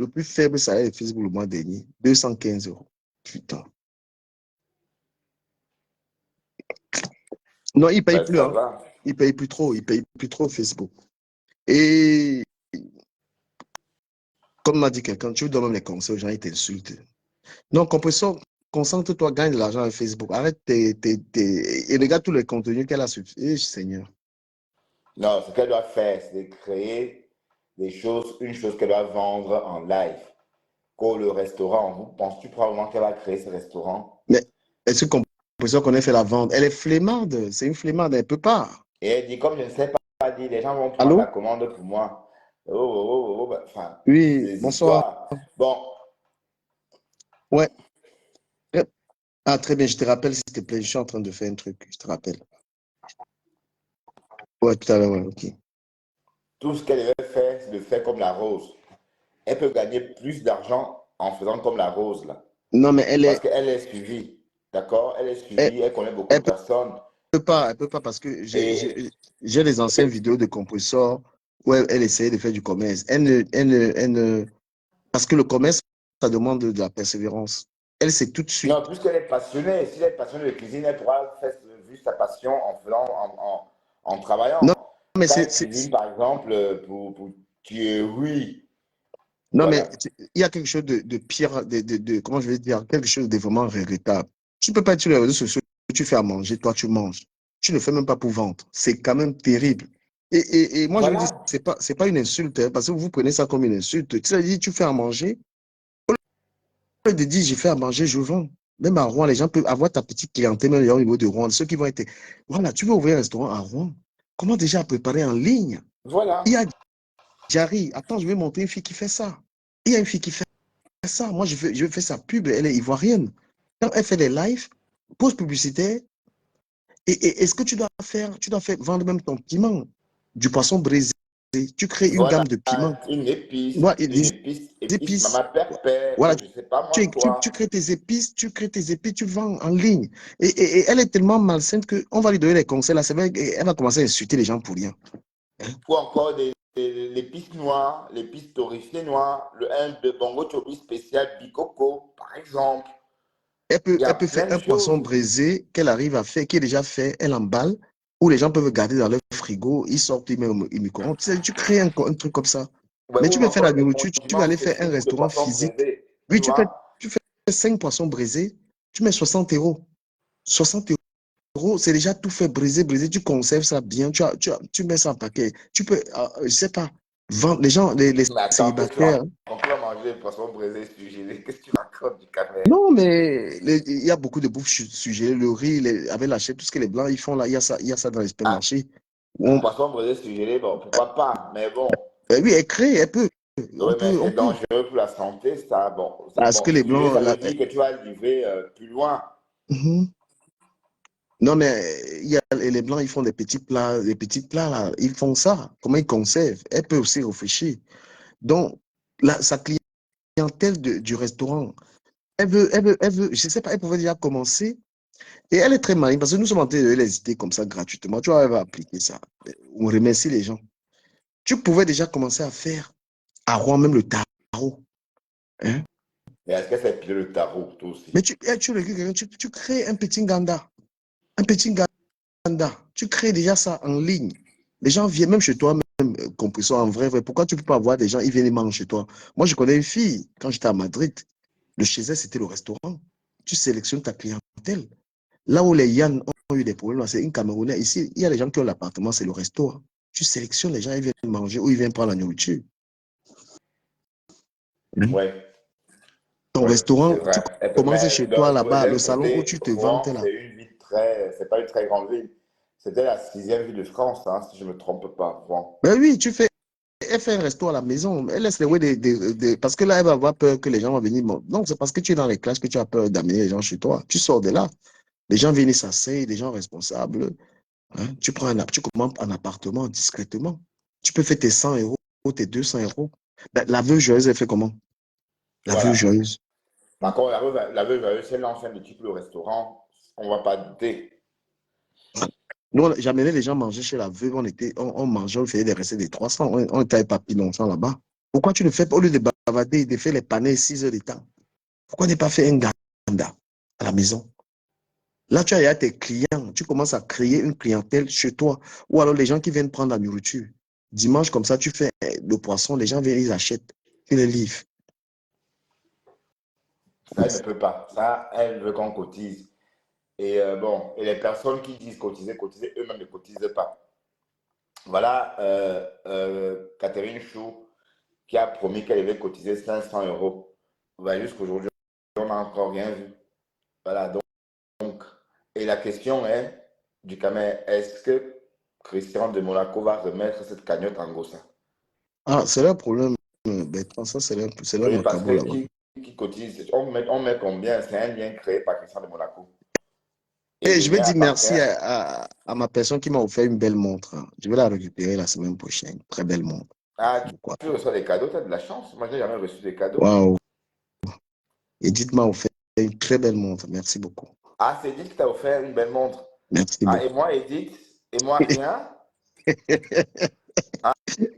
plus faible salaire de Facebook le mois dernier, 215 euros. Putain. Non, il paye Ben, plus, ça hein. va. Il paye plus trop, Facebook. Et comme m'a dit quelqu'un, tu donnes même les conseils aux gens, ils t'insultent. Donc, compresseur, concentre-toi, gagne de l'argent avec Facebook. Arrête et regarde tous les contenus qu'elle a sur. Eh, Seigneur. Non, ce qu'elle doit faire, c'est de créer des choses, une chose qu'elle doit vendre en live. Comme le restaurant. Penses-tu probablement qu'elle va créer ce restaurant? Mais est-ce que compresseur qu'on ait fait la vente? Elle est flemmarde, c'est une flemmarde, elle ne peut pas. Et elle dit, comme je ne sais pas dire, les gens vont prendre la Allô? commande pour moi. Ben, enfin, Oui, ces bonsoir. histoires. Bon, Ouais. Ah, très bien, je te rappelle, s'il te plaît, je suis en train de faire un truc, je te rappelle. Ouais, tout à l'heure, ouais, ok. tout ce qu'elle devait faire, c'est de faire comme la rose. Elle peut gagner plus d'argent en faisant comme la rose, là. Non, mais Parce qu'elle est suivie. D'accord? Elle est elle, suivie, elle connaît beaucoup de elle personnes. elle peut pas parce que Et j'ai les anciennes vidéos de compresseur où elle essayait de faire du commerce. Parce que le commerce, ça demande de la persévérance. Elle, c'est tout de non, suite. puisqu'elle est passionnée, si elle est passionnée de cuisine, elle pourra faire juste sa passion en faisant, en Non, travaillant. mais Quand elle cuisine, par exemple, pour tuer, oui, non, mais voilà. il y a quelque chose de pire, comment je vais dire, quelque chose de vraiment regrettable. Tu peux pas être sur les réseaux sociaux, tu fais à manger, toi tu manges. Tu ne fais même pas pour vendre. C'est quand même terrible. Et moi, je vous dis, Voilà. c'est pas une insulte, hein, parce que vous prenez ça comme une insulte. Tu as dit, tu fais à manger, au lieu de dire, j'ai fait à manger, je vends. Même à Rouen, les gens peuvent avoir ta petite clientèle, même au niveau de Rouen. Ceux qui vont être, voilà, tu veux ouvrir un restaurant à Rouen. Comment déjà préparer en ligne? Il y Voilà. a Jarry. Attends, je vais montrer une fille qui fait ça. Il y a une fille qui fait ça. Moi, je fais sa pub, elle est ivoirienne. Quand elle fait des lives, pause publicitaire, et ce que tu dois faire vendre même ton piment, du poisson braisé. Tu crées une Voilà. gamme de piments. Une Des épice, épice épices. maman pépère, Voilà, ou je sais pas moi tu quoi. crées tes épices, tu vends en ligne. Et elle est tellement malsaine qu'on va lui donner des conseils. Là, c'est vrai, elle va commencer à insulter les gens pour rien. Hein? Ou encore l'épice noire, l'épice torréfiée noire, le 1 de bongo chobi spécial bicoco, par exemple. Il y a Elle peut faire plein de un poisson choses. braisé qu'elle arrive à faire, qui est déjà fait, elle emballe, où les gens peuvent garder dans leur frigo, ils sortent, ils mettent au micro-ondes. Tu crées un truc comme ça. Ouais, Mais ou tu veux faire la encore des nourriture, tu vas condiments aller faire un spécifiques pour le restaurant poisson physique. braisé, tu Oui, vois. tu fais 5 poissons braisés, tu mets 60 euros. 60 euros, c'est déjà tout fait, brisé, tu conserves ça bien, tu mets ça en paquet. Tu peux, je sais pas, vendre, les gens, les Mais attends, qu'est-ce que tu célibataires. racontes? On peut manger des poissons braisés surgelés. Qu'est-ce que tu racontes du café? Non, mais il y a beaucoup de bouffe sujet. Le riz, avec la chèvre, tout ce que les blancs ils font là, il y a ça dans les Ah, supermarchés. un On- poisson braisé surgelé, bon, pourquoi pas? Mais bon, oui, elle crée, elle peut. oui, mais On c'est peut. dangereux pour la santé, ça. Bon, c'est Parce bon. que les Surgelé, blancs, ça veut dire que tu vas livrer plus loin. mhm. Non, mais il y a les blancs, ils font des petits plats là, ils font ça. Comment ils conservent? Elle peut aussi réfléchir. Donc, sa clientèle du restaurant, je sais pas, elle pouvait déjà commencer. Et elle est très maligne parce que nous sommes en train de l'hésiter comme ça gratuitement. Tu vois, elle va appliquer ça. On remercie les gens. Tu pouvais déjà commencer à faire à Rouen même le tarot. Hein? Mais est-ce que c'est pile le tarot, toi Mais aussi? tu crées un petit ganda. Un petit ganda. Tu crées déjà ça en ligne. Les gens viennent même chez toi, même compresseur en vrai. Pourquoi tu ne peux pas avoir des gens, ils viennent manger chez toi? Moi, je connais une fille, quand j'étais à Madrid, le chez elle, c'était le restaurant. Tu sélectionnes ta clientèle. Là où les Yann ont eu des problèmes, c'est une Camerounaise. Ici, il y a des gens qui ont l'appartement, c'est le resto. Hein. Tu sélectionnes les gens, ils viennent manger ou ils viennent prendre la nourriture. Hein? Oui, Ton oui, restaurant, c'est tu vrai. commences Mais chez toi là-bas, le d'un salon où côté, tu te vantes Rouen, là. c'est une ville très. C'est pas une très grande ville. C'était la sixième ville de France, hein, si je ne me trompe pas, Rouen. Ben oui, elle fait un resto à la maison. Elle laisse les ouais parce que là, elle va avoir peur que les gens vont venir. Bon, donc, c'est parce que tu es dans les classes que tu as peur d'amener les gens chez toi. Tu sors de là. Les gens viennent s'asseoir, des gens responsables. Hein. Tu commandes un appartement discrètement. Tu peux faire tes 100 euros, tes 200 euros. Ben, la veuve joyeuse, elle fait comment? La veuve Voilà. joyeuse. Par contre, la veuve, si elle lance un petit peu le restaurant, on ne va pas douter. Nous, j'amenais les gens manger chez la veuve, on mangeait, on faisait des recettes de 300, on était avec papy longtemps là-bas. Pourquoi tu ne fais pas, au lieu de bavader, de faire les panais 6 heures de temps, pourquoi ne pas faire un ganda à la maison? Là, tu as tes clients, tu commences à créer une clientèle chez toi, ou alors les gens qui viennent prendre la nourriture. Dimanche, comme ça, tu fais le poisson, les gens viennent, ils achètent, tu les livres. Ça, elle ne peut pas. Ça, elle veut qu'on cotise. Et bon, et les personnes qui disent cotiser, cotiser, eux-mêmes ne cotisent pas. Voilà Catherine Chou qui a promis qu'elle allait cotiser 500 euros. Ben, jusqu'aujourd'hui, on n'a encore rien vu. Voilà, donc, et la question est, du Camer, est-ce que Christian de Monaco va remettre cette cagnotte en Gossa? Ah, c'est leur problème, Bertrand, ça, c'est leur Oui, parce macabo que là-bas. qui cotise, on met combien? C'est un lien créé par Christian de Monaco. Et Et le je vais lien dire appartient. merci à ma personne qui m'a offert une belle montre, hein. Je vais la récupérer la semaine prochaine. Très belle montre. Ah, Pourquoi? tu reçois des cadeaux, tu as de la chance. Moi, je n'ai jamais reçu des cadeaux. Waouh. Edith m'a offert une très belle montre. Merci beaucoup. Ah, c'est Edith qui t'a offert une belle montre. Merci Ah, et beaucoup. moi, Edith, et moi, rien.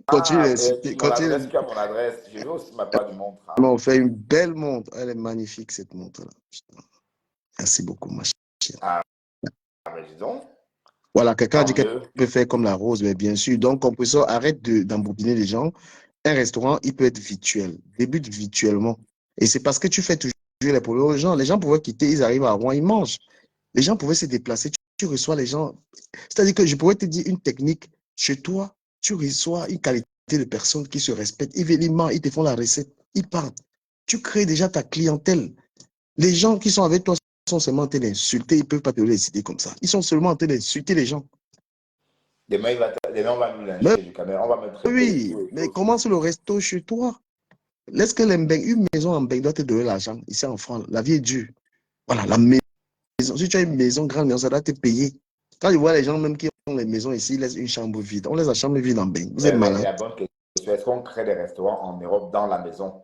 Continue Ah, d'insister. mon Continue. adresse, tu as mon adresse. Je veux aussi ma part du montre. Elle Hein. m'a offert une belle montre. Elle est magnifique, cette montre-là. Putain. Merci beaucoup, ma chérie. Ah, mais dis donc, Voilà, quelqu'un a tant dit qu'elle mieux. peut faire comme la rose, mais bien sûr. Donc, compresseur, arrête d'embobiner les gens. Un restaurant, il peut être virtuel. Débute virtuellement. Et c'est parce que tu fais toujours les problèmes aux gens. Les gens pouvaient quitter, ils arrivent à Rouen, ils mangent. Les gens pouvaient se déplacer. Tu reçois les gens. C'est-à-dire que je pourrais te dire une technique. Chez toi, tu reçois une qualité de personnes qui se respectent. Ils viennent, ils te font la recette. Ils partent. Tu crées déjà ta clientèle. Les gens qui sont avec toi sont seulement en train d'insulter. Ils ne peuvent pas te les citer comme ça. Ils sont seulement en train d'insulter les gens. Demain, on va nous Mais lyncher du caméra. On va me traiter de oui, tout et mais chose. commence le resto chez toi. Laisse que une maison en Beng doit te donner l'argent. Ici en France, la vie est dure. Voilà, la maison. Si tu as une maison, grande maison, ça doit te payer. Quand je vois les gens même qui ont les maisons ici, ils laissent une chambre vide. On laisse la chambre vide en Beng. Vous êtes Ouais, ouais, et malade. la bonne question, est-ce qu'on crée des restaurants en Europe dans la maison?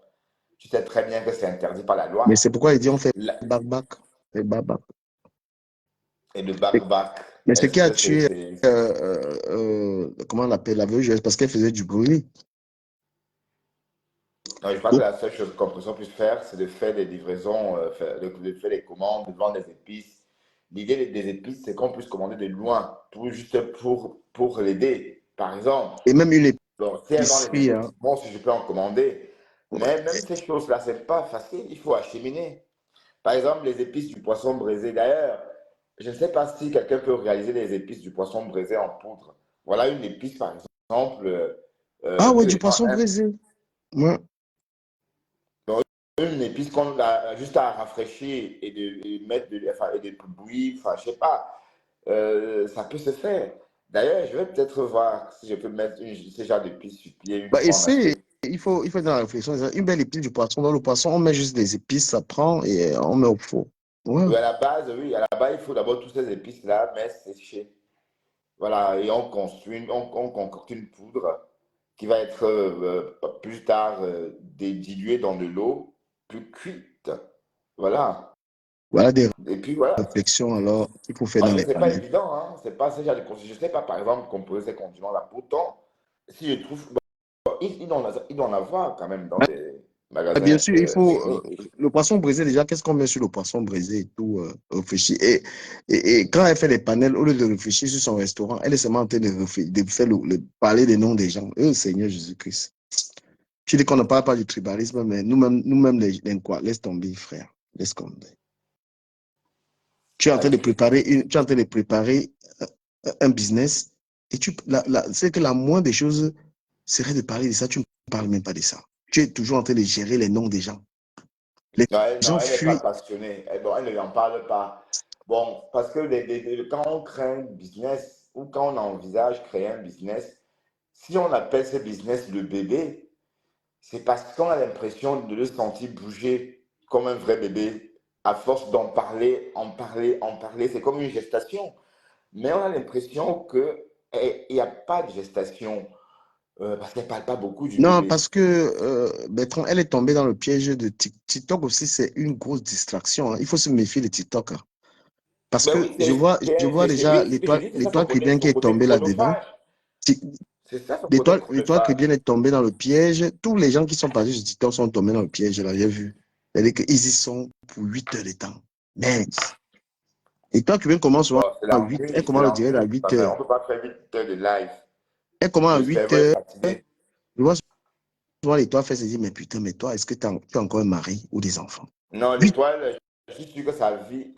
Tu sais très bien que c'est interdit par la Mais loi. c'est pourquoi ils disent on fait La- bac-bac. Bac-bac. Et le bac-bac, Mais ce est-ce qui a que tué, comment on l'appelle, la veuve, parce qu'elle faisait du bruit. Non, je crois que la seule chose qu'on puisse faire, c'est de faire des livraisons, de faire des commandes, de vendre des épices. L'idée des épices, c'est qu'on puisse commander de loin, juste pour l'aider. Par exemple, Et même une bon, si elle vend les épicerie, épices, hein. bon, si je peux en commander. Mais Ouais. même ces choses-là, c'est pas facile, il faut acheminer. Par exemple, les épices du poisson braisé. D'ailleurs, je ne sais pas si quelqu'un peut réaliser les épices du poisson braisé en poudre. Voilà une épice, par exemple, Ah ouais, que du les gens poisson aiment. brisé. Ouais. Donc, une épice qu'on a juste à rafraîchir et mettre enfin, et de bouillir, enfin, je sais pas, ça peut se faire. D'ailleurs, je vais peut-être voir si je peux mettre ce genre d'épices sur pied une Bah, fois en essaye. Afrique. Il faut être dans la réflexion. Une belle épice du poisson. Dans le poisson, on met juste des épices, ça prend et on met au four. Ouais. Oui, à la base, il faut d'abord toutes ces épices-là, mais sécher. Voilà, et on construit, on concocte une poudre qui va être plus tard diluée dans de l'eau, plus cuite. Voilà. Voilà des Et puis voilà. réflexions alors qu'il faut faire dans Parce que les c'est pas panels. évident, hein. C'est pas ce genre de je sais pas, par exemple, composer ces condiments-là. Pourtant, si je trouve, bon, il doit en avoir quand même dans des Ah, bien magasins sûr, il faut techniques. le poisson brisé déjà. Qu'est-ce qu'on met sur le poisson brisé et tout réfléchir. Et quand elle fait les panels, au lieu de réfléchir sur son restaurant, elle est seulement en train de faire parler des noms des gens. Seigneur Jésus-Christ. Tu dis qu'on ne parle pas du tribalisme, mais nous-mêmes les quoi, laisse tomber, frère. Laisse tomber. Tu es en train de Ok. préparer tu es en train de préparer un business et c'est que la moindre des choses serait de parler de ça. Tu ne parles même pas de ça. Tu es toujours en train de gérer les noms des gens. Les Non, gens elle n'est pas fuient. passionnée. Bon, elle ne lui en parle pas. Bon, parce que quand on crée un business ou quand on envisage créer un business, si on appelle ce business le bébé, c'est parce qu'on a l'impression de le sentir bouger comme un vrai bébé. À force d'en parler, en parler, en parler, c'est comme une gestation. Mais on a l'impression qu'il n'y a pas de gestation. parce qu'elle parle pas beaucoup du Non, bébé. parce que Bertrand, elle est tombée dans le piège de TikTok aussi, c'est une grosse distraction, hein. Il faut se méfier de TikTok, hein. Parce Ben que oui, je vois déjà oui, mais je dis, c'est ça l'étoile chrétienne qui son est côté tombée là-dedans. chronophage. C'est ça son côté L'étoile chronophage. chrétienne est tombée dans le piège. Tous les gens qui sont passés sur TikTok sont tombés dans le piège, là, j'ai vu. C'est-à-dire qu'ils y sont pour 8 heures de temps. Mince. L'étoile chrétienne commence souvent Bon, à 8, elle c'est commence, je dirais, à l'emprise, 8 quand même. heures. On peut pas faire 8 heures de live. Elle commence à Le 8 cerveau est heures. fatigué. Je vois souvent l'étoile faire se dire, mais putain, mais toi, est-ce que tu as encore un mari ou des enfants? Non, 8. l'étoile, je suis sûr que sa vie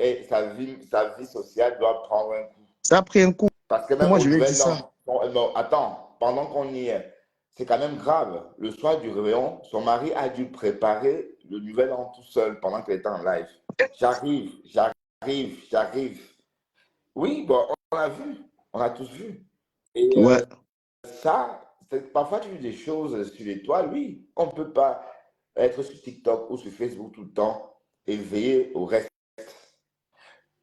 sociale doit prendre un coup. Ça a pris un coup. Parce que même Moi, au je lui ai dit nouvel ça. an, non, attends, pendant qu'on y est, c'est quand même grave. Le soir du réveillon, son mari a dû préparer le nouvel an tout seul pendant qu'elle était en live. J'arrive. Oui, bon, on a vu, on a tous vu. Et Ouais. ça, parfois tu dis des choses sur l'étoile, oui, on ne peut pas être sur TikTok ou sur Facebook tout le temps et veiller au reste.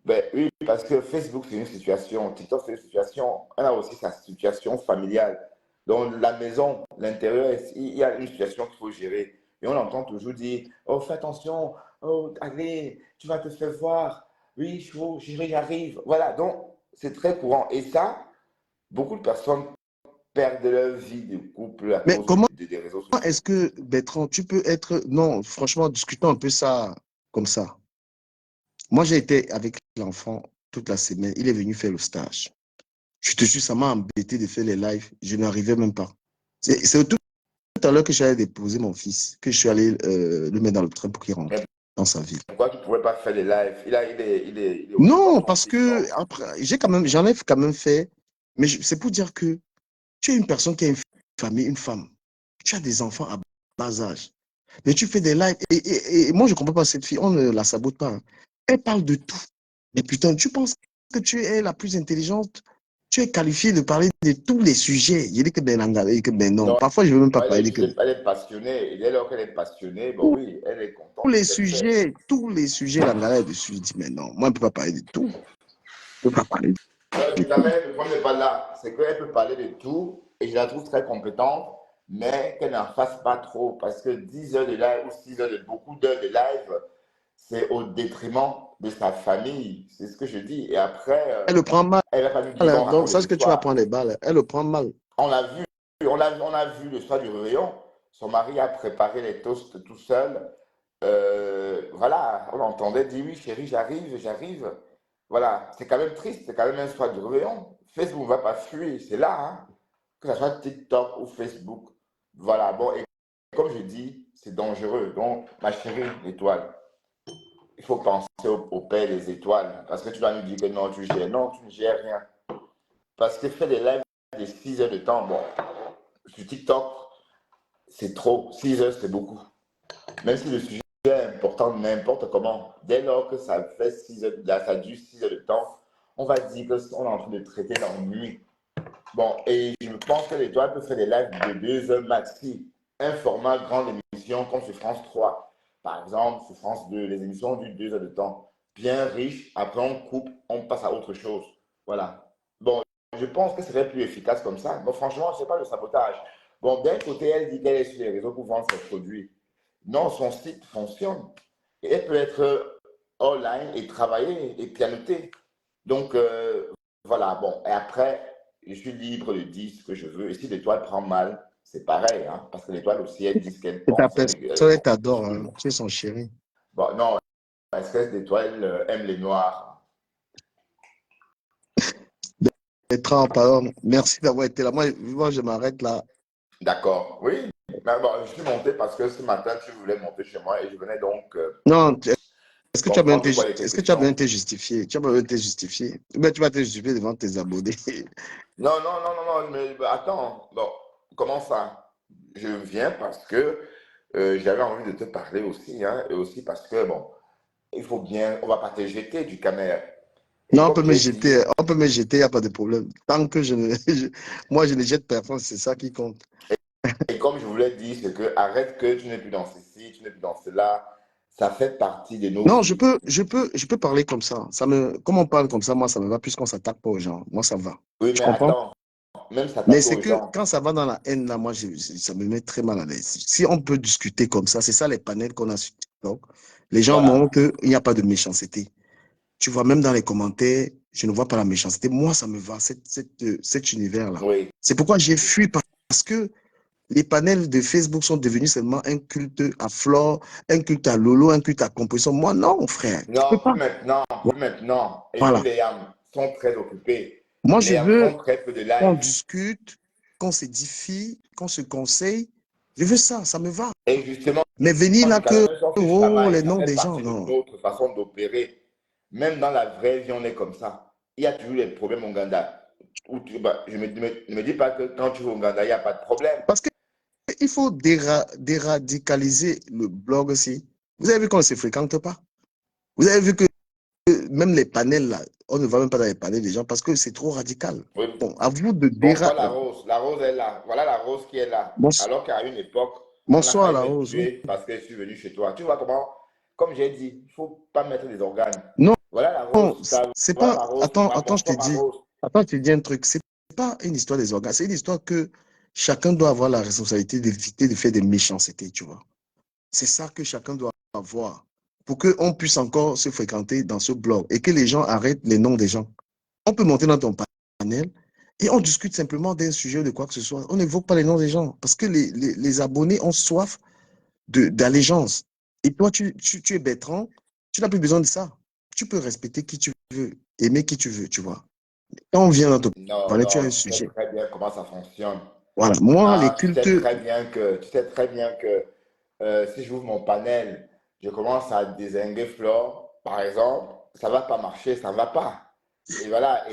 Ben, oui, parce que Facebook, c'est une situation, TikTok, c'est une situation, on a aussi sa situation familiale. Dans la maison, l'intérieur, il y a une situation qu'il faut gérer. Et on entend toujours dire, oh, fais attention, oh, allez, tu vas te faire voir. Oui, j'y arrive. Voilà, donc c'est très courant. Et ça, beaucoup de personnes perdent leur vie de couple à Mais cause comment des réseaux sociaux. est-ce que, Bertrand, tu peux être... Non, franchement, discutons un peu ça comme ça. Moi, j'ai été avec l'enfant toute la semaine. Il est venu faire le stage. Je te jure, ça m'a embêté de faire les lives. Je n'arrivais même pas. C'est tout à l'heure que j'allais déposer mon fils, que je suis allé le mettre dans le train pour qu'il rentre Mais dans sa ville. pourquoi tu ne pouvais pas faire des lives? Il est occupant, Non, ton parce fils, non? que après, j'en ai quand même fait, mais c'est pour dire que tu es une personne qui a une famille, une femme. Tu as des enfants à bas âge. Mais tu fais des lives. Et moi, je ne comprends pas cette fille. On ne la sabote pas, hein. Elle parle de tout. Mais putain, tu penses que tu es la plus intelligente? Tu es qualifiée de parler de tous les sujets. Il dit que ben, il dit que ben non. Non, Parfois, je ne veux même pas parler. Il dit que elle est passionnée. Et dès lors qu'elle est passionnée, bon tous oui, elle est contente de ce qu'elle fait. tous les sujets, l'angala est dessus. Je dis, mais non, moi, je ne peux pas parler de tout. Je ne peux pas parler de Quand tout. même, le problème n'est pas là. C'est qu'elle peut parler de tout et je la trouve très compétente, mais qu'elle n'en fasse pas trop. Parce que 10 heures de live ou 6 heures de beaucoup d'heures de live, c'est au détriment de sa famille. C'est ce que je dis. Et après, Elle le prend mal, elle va pas nous dire, bon, hein. on Donc, raconte des sache que tu vas histoires. prendre les balles. Elle le prend mal. On l'a vu, on a vu le soir du réveillon. Son mari a préparé les toasts tout seul. Voilà, on entendait dire oui, chérie, j'arrive. Voilà, c'est quand même triste, c'est quand même un soir du réveillon. Facebook ne va pas fuir, c'est là, hein. Que ce soit TikTok ou Facebook. Voilà, bon, et comme je dis, c'est dangereux. Donc, ma chérie, l'étoile, il faut penser au père des étoiles. Parce que tu vas nous dire que non, tu gères. Non, tu ne gères rien. Parce que faire des lives de 6 heures de temps, bon, sur TikTok, c'est trop. 6 heures, c'est beaucoup. Même si le sujet est important n'importe comment, dès lors que ça fait 6 heures, là, ça dure 6 heures de temps, on va dire qu'on est en train de traiter l'ennui. Bon, et je pense que l'étoile peut faire des lives de 2 heures maxi. Un format grande émission comme sur France 3. Par exemple, sur France 2, les émissions durent 2 heures de temps. Bien riche, après on coupe, on passe à autre chose. Voilà. Bon, je pense que ce serait plus efficace comme ça. Bon, franchement, ce n'est pas le sabotage. Bon, d'un côté, elle dit qu'elle est sur les réseaux pour vendre ses produits. Non, son site fonctionne. Et elle peut être online et travailler et pianoter. Donc, voilà, bon. Et après, je suis libre de dire ce que je veux. Et si l'étoile prend mal, c'est pareil, hein, parce que l'étoile aussi, elle dit ce qu'elle Et ta pense. personne, elle Bon, t'adore, hein. Tu es son chéri. bon, non, l'espèce d'étoile aime les noirs. Bertrand, pardon. Merci d'avoir été là. Moi, je m'arrête là. D'accord, oui. Mais bon, je suis monté parce que ce matin, tu voulais monter chez moi et je venais donc Non, est-ce que tu as besoin comprendre quoi est-ce était que tu as besoin question. de te justifier? Tu as besoin de te justifier? Mais tu vas te justifier devant tes abonnés. Non, mais bah, attends, bon, comment ça? Je viens parce que j'avais envie de te parler aussi, hein, et aussi parce que, bon, il faut bien, on va pas te jeter du caméra. Et Non, comme j'ai dit, on peut me jeter, il n'y a pas de problème. Tant que moi, je ne jette personne, c'est ça qui compte. et comme je voulais dire, c'est que arrête que tu n'es plus dans ceci, tu n'es plus dans cela, ça fait partie de nos Non, vies. je peux parler comme ça. Comme on parle comme ça, moi, ça me va, puisqu'on s'attaque pas aux gens. Moi, ça va. Oui, Tu mais comprends? attends. même Mais s'attaquer c'est aux que gens. quand ça va dans la haine, là, moi, ça me met très mal à l'aise. Si on peut discuter comme ça, c'est ça les panels qu'on a sur TikTok. Les gens Voilà. montrent qu'il n'y a pas de méchanceté. Tu vois, même dans les commentaires, je ne vois pas la méchanceté. Moi, ça me va, cet univers-là. Oui. C'est pourquoi j'ai fui, parce que les panels de Facebook sont devenus seulement un culte à Flore, un culte à Lolo, un culte à Compression. Moi, non, frère, je peux Non, pas. plus maintenant. Et puis Voilà. les yams sont très occupés. Moi, Les je yams font veux très peu de qu'on live. discute, qu'on s'édifie, qu'on se conseille. Je veux ça, ça me va. Et justement, Mais venir là du que, Cameroun, son fiche oh, Lama, les et ça noms fait des gens, partie de non. notre façon d'opérer. Même dans la vraie vie, on est comme ça. Il y a toujours des problèmes au Ghana. Je ne me dis pas que quand tu vas au Ghana, il n'y a pas de problème. Parce qu'il faut déradicaliser le blog aussi. Vous avez vu qu'on ne se fréquente pas. Vous avez vu que même les panels, là, on ne va même pas dans les panels des gens parce que c'est trop radical. Oui. Bon, à vous de Bonsoir la rose. La rose est là. Voilà la rose qui est là. Bonsoir, Alors qu'à une époque, on a bonsoir failli la me rose. Oui. tuer parce que je suis venu chez toi. Tu vois comment, comme j'ai dit, il ne faut pas mettre des organes. Non, Voilà la rose. c'est Voilà pas. ma rose. Attends, attends, je te Bonsoir ma dis. rose. Attends, je te dis un truc. C'est pas une histoire des organes. C'est une histoire que chacun doit avoir la responsabilité d'éviter de faire des méchancetés, tu vois. C'est ça que chacun doit avoir pour qu'on puisse encore se fréquenter dans ce blog et que les gens arrêtent les noms des gens. On peut monter dans ton panel et on discute simplement d'un sujet ou de quoi que ce soit. On n'évoque pas les noms des gens parce que les abonnés ont soif d'allégeance. Et toi, tu es Bertrand, tu n'as plus besoin de ça. Tu peux respecter qui tu veux, aimer qui tu veux, tu vois. Quand on vient dans ton Non, panel, tu as non, un tu sais sujet. très bien comment ça fonctionne. Voilà. Moi, les Ah, cultes, tu sais très bien que si j'ouvre mon panel, je commence à dézinguer Flore, par exemple, ça va pas marcher, ça va pas. Et voilà.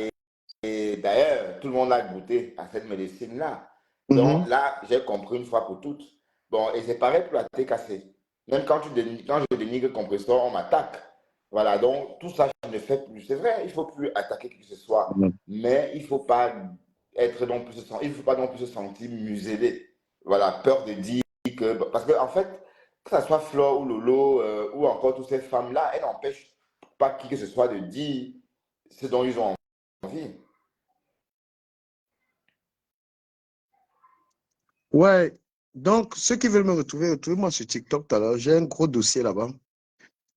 Et d'ailleurs, tout le monde a goûté à cette médecine-là. Donc mhm, là, j'ai compris une fois pour toutes. Bon, et c'est pareil pour la TKC. Même quand je dénigre compresseur, on m'attaque. Voilà, donc tout ça, je ne fais plus. C'est vrai, il ne faut plus attaquer qui que ce soit. mhm. Mais il ne faut pas être non plus il faut pas non plus se sentir muselé. Voilà, peur de dire que. Parce qu'en fait, que ce soit Flo ou Lolo ou encore toutes ces femmes-là, elles n'empêchent pas qui que ce soit de dire ce dont ils ont envie. Ouais. Donc, ceux qui veulent me retrouver, retrouvez-moi sur TikTok tout à l'heure. J'ai un gros dossier là-bas.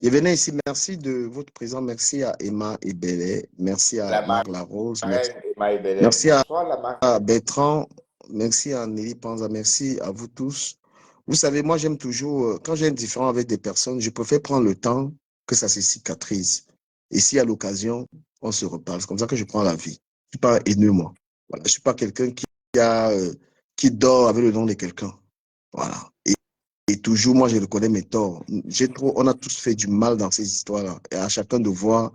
Et venez ici. Merci de votre présence. Merci à Emma et Bellet. Merci à La Marc Larose. marraine et Maïbélé. Merci Bonsoir la à marraine. Bertrand. Merci à Nelly Panza. Merci à vous tous. Vous savez, moi, j'aime toujours, quand j'ai un différend avec des personnes, je préfère prendre le temps que ça se cicatrise. Et si à l'occasion, on se reparle. C'est comme ça que je prends la vie. Je ne suis pas haineux, moi. Voilà. Je ne suis pas quelqu'un qui dort avec le nom de quelqu'un. Voilà. Et toujours, moi, je reconnais mes torts. On a tous fait du mal dans ces histoires-là. Et à chacun de voir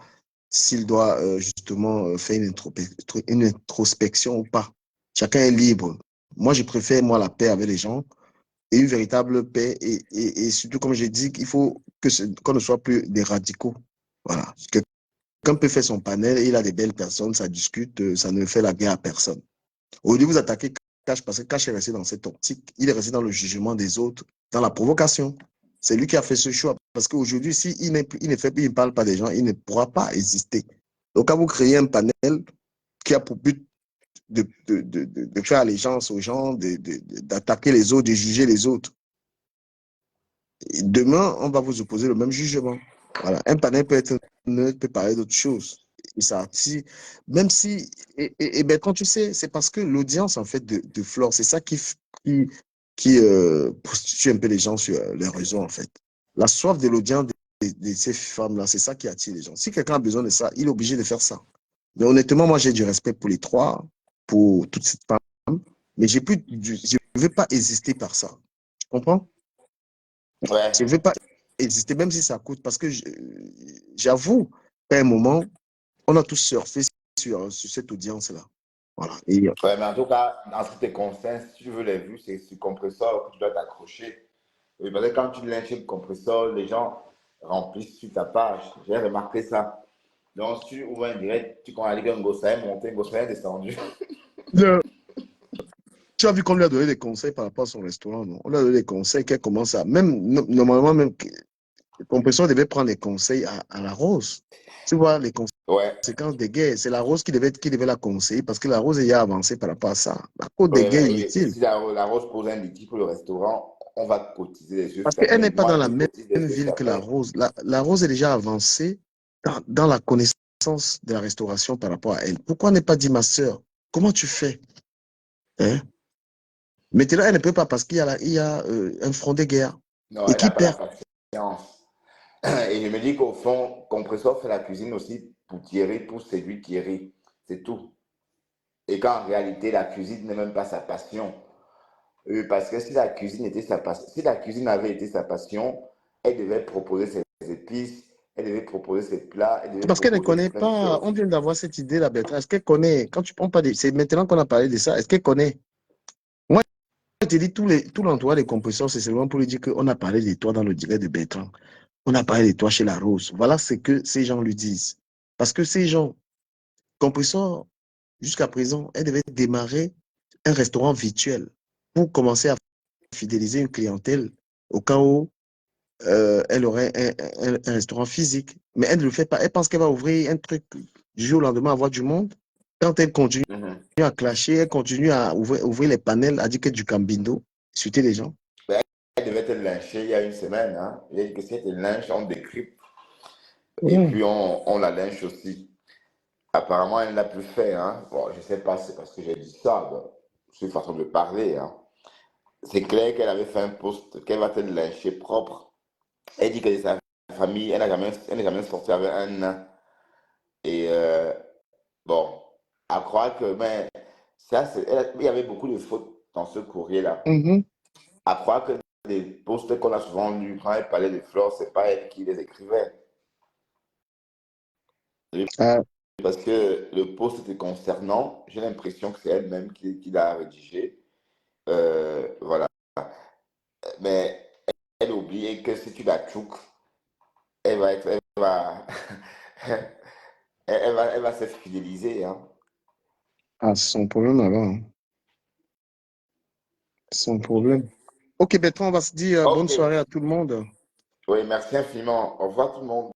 s'il doit justement faire une introspection ou pas. Chacun est libre. Moi, je préfère, moi, la paix avec les gens et une véritable paix. Et surtout, comme j'ai dit, qu'il faut qu'on ne soit plus des radicaux. Voilà. Quelqu'un peut faire son panel et il a des belles personnes, ça discute, ça ne fait la guerre à personne. Au lieu de vous attaquer Cash, parce que Cash est resté dans cette optique, il est resté dans le jugement des autres, dans la provocation. C'est lui qui a fait ce choix. Parce qu'aujourd'hui, s'il il ne parle pas des gens, il ne pourra pas exister. Donc, quand vous créez un panel qui a pour but de faire allégeance aux gens, d'attaquer les autres, de juger les autres, et demain, on va vous opposer le même jugement. Voilà. Un panel peut être neutre, peut parler d'autre chose. Et ça, même si, et ben, quand tu sais, c'est parce que l'audience, en fait, de Flore, c'est ça qui prostitue un peu les gens sur les réseaux, en fait. La soif de l'audience de ces femmes-là, c'est ça qui attire les gens. Si quelqu'un a besoin de ça, il est obligé de faire ça. Mais honnêtement, moi, j'ai du respect pour les trois, pour toutes ces femmes, mais je ne veux pas exister par ça. Tu comprends? Je ne Ouais. veux pas exister, même si ça coûte, parce que j'avoue, à un moment, on a tous surfé sur cette audience-là. Voilà. Et, Ouais, mais en tout cas, en ce qui te concerne, si tu veux les vues, c'est sur compresseur que tu dois t'accrocher. Oui, parce que quand tu lynches le compresseur, les gens remplissent sur ta page. J'ai remarqué ça. Donc, si tu ouvres un direct, tu connais qu'un gosse est monté, un gosse est descendu. tu as vu qu'on lui a donné des conseils par rapport à son restaurant, non? On lui a donné des conseils qu'elle commence à. Même, normalement, même, Compression devait prendre les conseils à la Rose. Tu vois, les Ouais, conséquences des guerres, c'est la Rose qui devait la conseiller parce que la Rose est avancé par rapport à ça. À cause des ouais, guerres mais inutiles. si la Rose pose un litige pour le restaurant, on va cotiser les yeux Parce fermés. qu'elle Mais n'est pas dans moi, la qui même cotise les yeux ville que la fermés? Rose. La Rose est déjà avancée dans la connaissance de la restauration par rapport à elle. Pourquoi n'est pas dit, ma sœur, comment tu fais? Hein? Maintenant, elle ne peut pas parce qu'il y a un front de guerre. Non, Et elle n'a qui pas la perd? patience. Et je me dis qu'au fond, Compressor fait la cuisine aussi pour Thierry, pour séduire Thierry. C'est tout. Et qu'en réalité, la cuisine n'est même pas sa passion. Parce que si la cuisine était sa passion, si la cuisine avait été sa passion, elle devait proposer ses épices, elle devait proposer ses plats, elle C'est devait parce qu'elle ne proposer connaît plein de pas. choses. On vient d'avoir cette idée-là, Bertrand. Est-ce qu'elle connaît? Quand tu prends pas des... C'est maintenant qu'on a parlé de ça. Est-ce qu'elle connaît? Moi, je te dis, tout l'entourage des compresseurs, c'est seulement pour lui dire qu'on a parlé de toi dans le direct de Bertrand. On a parlé de toi chez la Rose. Voilà ce que ces gens lui disent. Parce que ces gens, compresseurs, jusqu'à présent, elle devait démarrer un restaurant virtuel pour commencer à fidéliser une clientèle au cas où elle aurait un restaurant physique. Mais elle ne le fait pas. Elle pense qu'elle va ouvrir un truc du jour au lendemain, avoir du monde. Quand elle continue Mhm. à clasher, elle continue à ouvrir les panels, à dire que du cambindo, insulter les gens. Ben, elle devait être lynchée il y a une semaine. Hein. Il y a dit que si elle était lynche, on décrypte. Et Mmh. puis on la lynche aussi. Apparemment, elle ne l'a plus fait. Hein. Bon, je ne sais pas, c'est parce que j'ai dit ça. Bon, c'est une façon de parler. Hein. C'est clair qu'elle avait fait un post qu'elle va être lynchée propre. Elle dit que sa famille, elle n'est jamais sortie avec un nain. Et bon, à croire que, mais ça, il y avait beaucoup de fautes dans ce courrier-là. Mhm. À croire que les posts qu'on a souvent lus quand elle parlait de Flore, c'est pas elle qui les écrivait. Ah, Parce que le post était concernant, j'ai l'impression que c'est elle-même qui l'a rédigé. Voilà. Mais elle oublie que si tu la tchouk, elle va, elle va se fidéliser. Hein. ah, c'est son problème là-bas. Hein. C'est son problème. Ok, Bertrand, on va se dire bonne Ok. soirée à tout le monde. Oui, merci infiniment. Au revoir tout le monde.